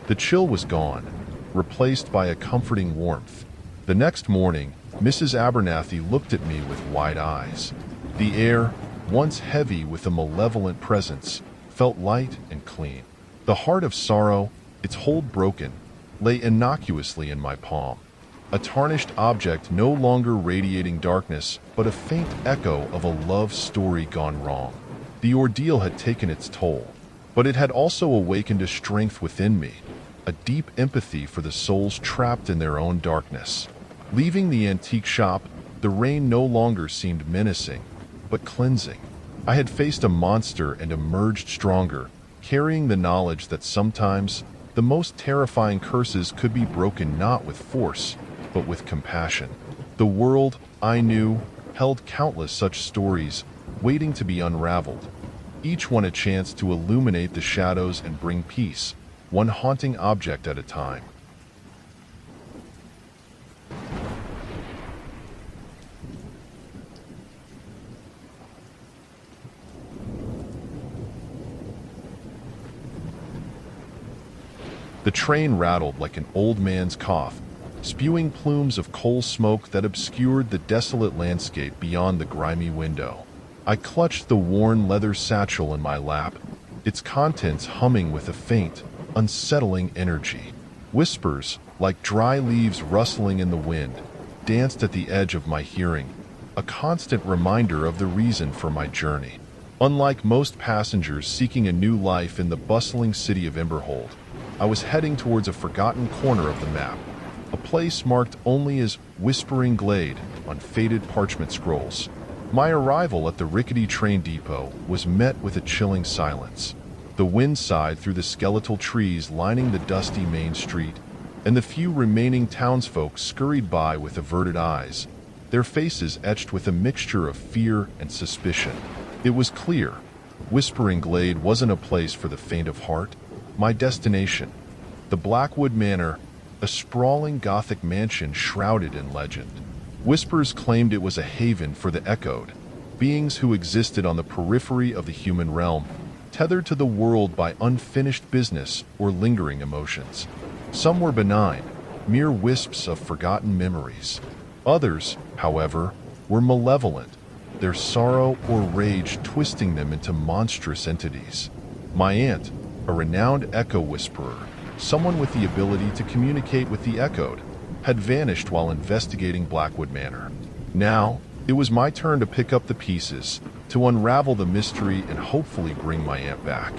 The chill was gone, replaced by a comforting warmth. The next morning, Mrs. Abernathy looked at me with wide eyes. The air, once heavy with a malevolent presence, felt light and clean. The heart of sorrow, its hold broken, lay innocuously in my palm. A tarnished object no longer radiating darkness, but a faint echo of a love story gone wrong. The ordeal had taken its toll, but it had also awakened a strength within me, a deep empathy for the souls trapped in their own darkness. Leaving the antique shop, the rain no longer seemed menacing, but cleansing. I had faced a monster and emerged stronger, carrying the knowledge that sometimes the most terrifying curses could be broken not with force, but with compassion. The world, I knew, held countless such stories, waiting to be unraveled, each one a chance to illuminate the shadows and bring peace, one haunting object at a time. The train rattled like an old man's cough, spewing plumes of coal smoke that obscured the desolate landscape beyond the grimy window. I clutched the worn leather satchel in my lap, its contents humming with a faint, unsettling energy. Whispers, like dry leaves rustling in the wind, danced at the edge of my hearing, a constant reminder of the reason for my journey. Unlike most passengers seeking a new life in the bustling city of Immerse, I was heading towards a forgotten corner of the map, a place marked only as Whispering Glade on faded parchment scrolls. My arrival at the rickety train depot was met with a chilling silence. The wind sighed through the skeletal trees lining the dusty main street, and the few remaining townsfolk scurried by with averted eyes, their faces etched with a mixture of fear and suspicion. It was clear, Whispering Glade wasn't a place for the faint of heart. My destination, the Blackwood Manor, a sprawling Gothic mansion shrouded in legend. Whispers claimed it was a haven for the echoed, beings who existed on the periphery of the human realm, tethered to the world by unfinished business or lingering emotions. Some were benign, mere wisps of forgotten memories. Others, however, were malevolent, their sorrow or rage twisting them into monstrous entities. My aunt, a renowned echo whisperer, someone with the ability to communicate with the echoed, had vanished while investigating Blackwood Manor. Now, it was my turn to pick up the pieces, to unravel the mystery and hopefully bring my aunt back.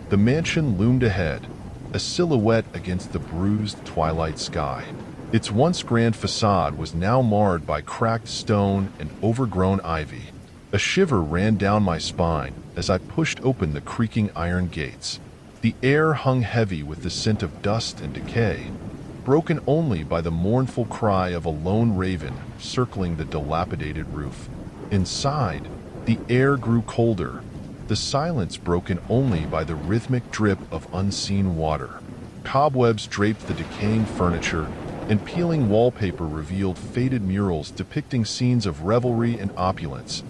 The mansion loomed ahead, a silhouette against the bruised twilight sky. Its once grand facade was now marred by cracked stone and overgrown ivy. A shiver ran down my spine as I pushed open the creaking iron gates. The air hung heavy with the scent of dust and decay, broken only by the mournful cry of a lone raven circling the dilapidated roof. Inside, the air grew colder, the silence broken only by the rhythmic drip of unseen water. Cobwebs draped the decaying furniture, and peeling wallpaper revealed faded murals depicting scenes of revelry and opulence,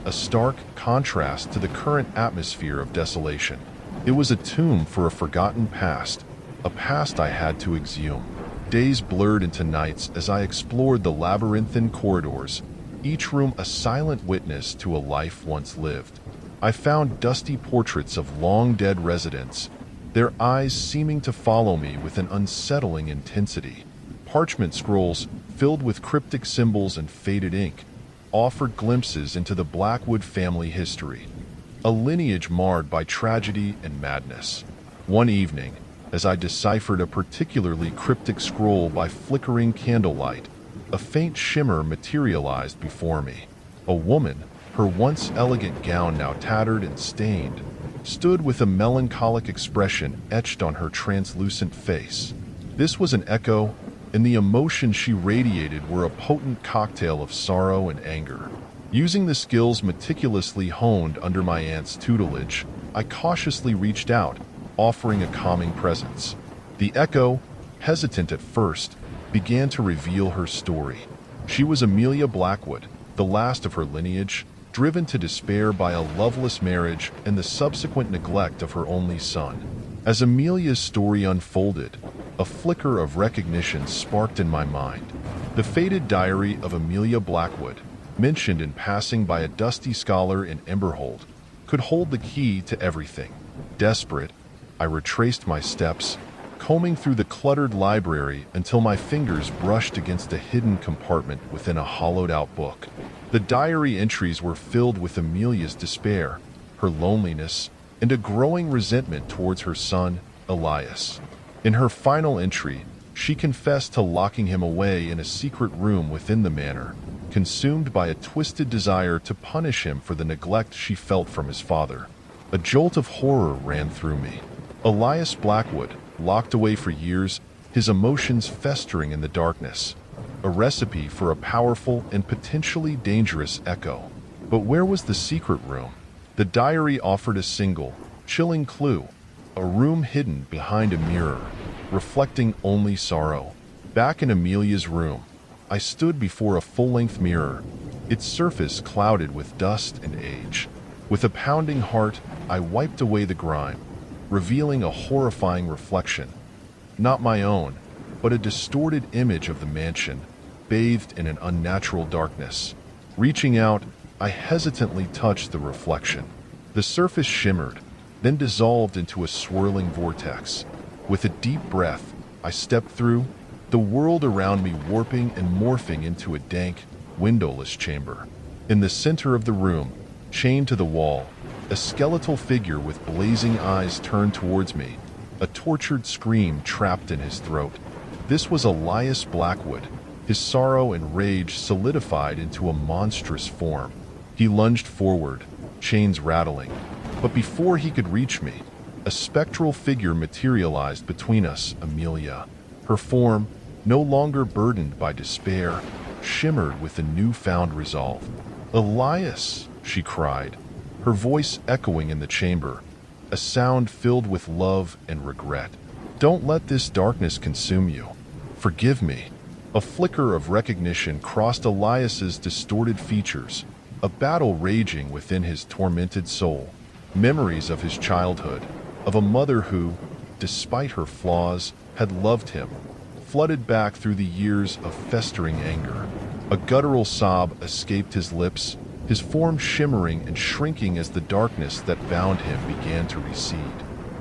a stark contrast to the current atmosphere of desolation. It was a tomb for a forgotten past, a past I had to exhume. Days blurred into nights as I explored the labyrinthine corridors, each room a silent witness to a life once lived. I found dusty portraits of long-dead residents, their eyes seeming to follow me with an unsettling intensity. Parchment scrolls, filled with cryptic symbols and faded ink, offered glimpses into the Blackwood family history, a lineage marred by tragedy and madness. One evening, as I deciphered a particularly cryptic scroll by flickering candlelight, a faint shimmer materialized before me. A woman, her once elegant gown now tattered and stained, stood with a melancholic expression etched on her translucent face. This was an echo, and the emotions she radiated were a potent cocktail of sorrow and anger. Using the skills meticulously honed under my aunt's tutelage, I cautiously reached out, offering a calming presence. The echo, hesitant at first, began to reveal her story. She was Amelia Blackwood, the last of her lineage, driven to despair by a loveless marriage and the subsequent neglect of her only son. As Amelia's story unfolded, a flicker of recognition sparked in my mind. The faded diary of Amelia Blackwood, mentioned in passing by a dusty scholar in Emberhold, could hold the key to everything. Desperate, I retraced my steps, combing through the cluttered library until my fingers brushed against a hidden compartment within a hollowed-out book. The diary entries were filled with Amelia's despair, her loneliness, and a growing resentment towards her son, Elias. In her final entry, she confessed to locking him away in a secret room within the manor, consumed by a twisted desire to punish him for the neglect she felt from his father. A jolt of horror ran through me. Elias Blackwood, locked away for years, his emotions festering in the darkness. A recipe for a powerful and potentially dangerous echo. But where was the secret room? The diary offered a single, chilling clue. A room hidden behind a mirror, reflecting only sorrow. Back in Amelia's room, I stood before a full-length mirror, its surface clouded with dust and age. With a pounding heart, I wiped away the grime, revealing a horrifying reflection. not my own, but a distorted image of the mansion, bathed in an unnatural darkness. Reaching out, I hesitantly touched the reflection. The surface shimmered, then dissolved into a swirling vortex. With a deep breath, I stepped through, the world around me warping and morphing into a dank, windowless chamber. In the center of the room, chained to the wall, a skeletal figure with blazing eyes turned towards me, a tortured scream trapped in his throat. This was Elias Blackwood, his sorrow and rage solidified into a monstrous form. He lunged forward, chains rattling, but before he could reach me, a spectral figure materialized between us. Amelia. Her form, no longer burdened by despair, shimmered with a newfound resolve. "Elias!" she cried, her voice echoing in the chamber, a sound filled with love and regret. "Don't let this darkness consume you. Forgive me." A flicker of recognition crossed Elias's distorted features, a battle raging within his tormented soul. Memories of his childhood, of a mother who, despite her flaws, had loved him, flooded back through the years of festering anger. A guttural sob escaped his lips, his form shimmering and shrinking as the darkness that bound him began to recede.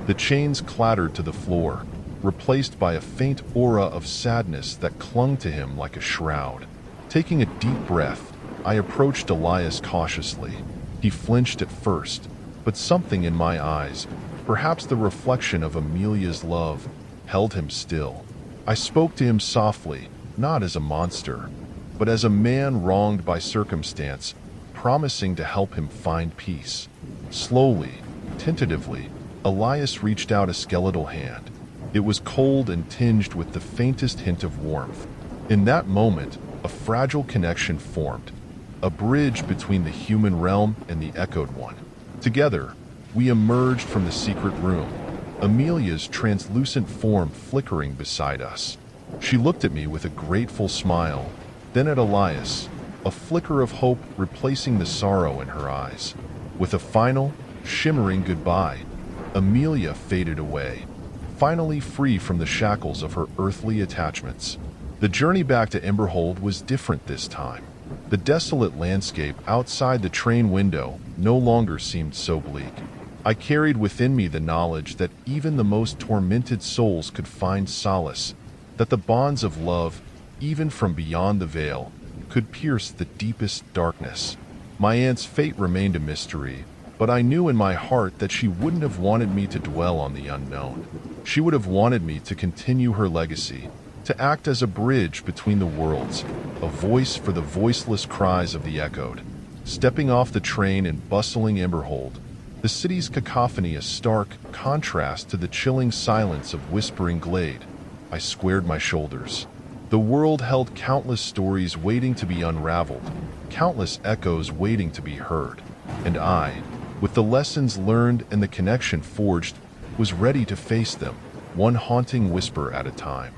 The chains clattered to the floor, replaced by a faint aura of sadness that clung to him like a shroud. Taking a deep breath, I approached Elias cautiously. He flinched at first, but something in my eyes, perhaps the reflection of Amelia's love, held him still. I spoke to him softly, not as a monster, but as a man wronged by circumstance, promising to help him find peace. Slowly, tentatively, Elias reached out a skeletal hand. It was cold and tinged with the faintest hint of warmth. In that moment, a fragile connection formed, a bridge between the human realm and the echoed one. Together, we emerged from the secret room, Amelia's translucent form flickering beside us. She looked at me with a grateful smile, then at Elias, a flicker of hope replacing the sorrow in her eyes. With a final, shimmering goodbye, Amelia faded away, finally free from the shackles of her earthly attachments. The journey back to Emberhold was different this time. The desolate landscape outside the train window no longer seemed so bleak. I carried within me the knowledge that even the most tormented souls could find solace, that the bonds of love, even from beyond the veil, could pierce the deepest darkness. My aunt's fate remained a mystery, but I knew in my heart that she wouldn't have wanted me to dwell on the unknown. She would have wanted me to continue her legacy, to act as a bridge between the worlds, a voice for the voiceless cries of the echoed. Stepping off the train in bustling Emberhold, the city's cacophony a stark contrast to the chilling silence of Whispering Glade, I squared my shoulders. The world held countless stories waiting to be unraveled, countless echoes waiting to be heard, and I, with the lessons learned and the connection forged, was ready to face them, one haunting whisper at a time.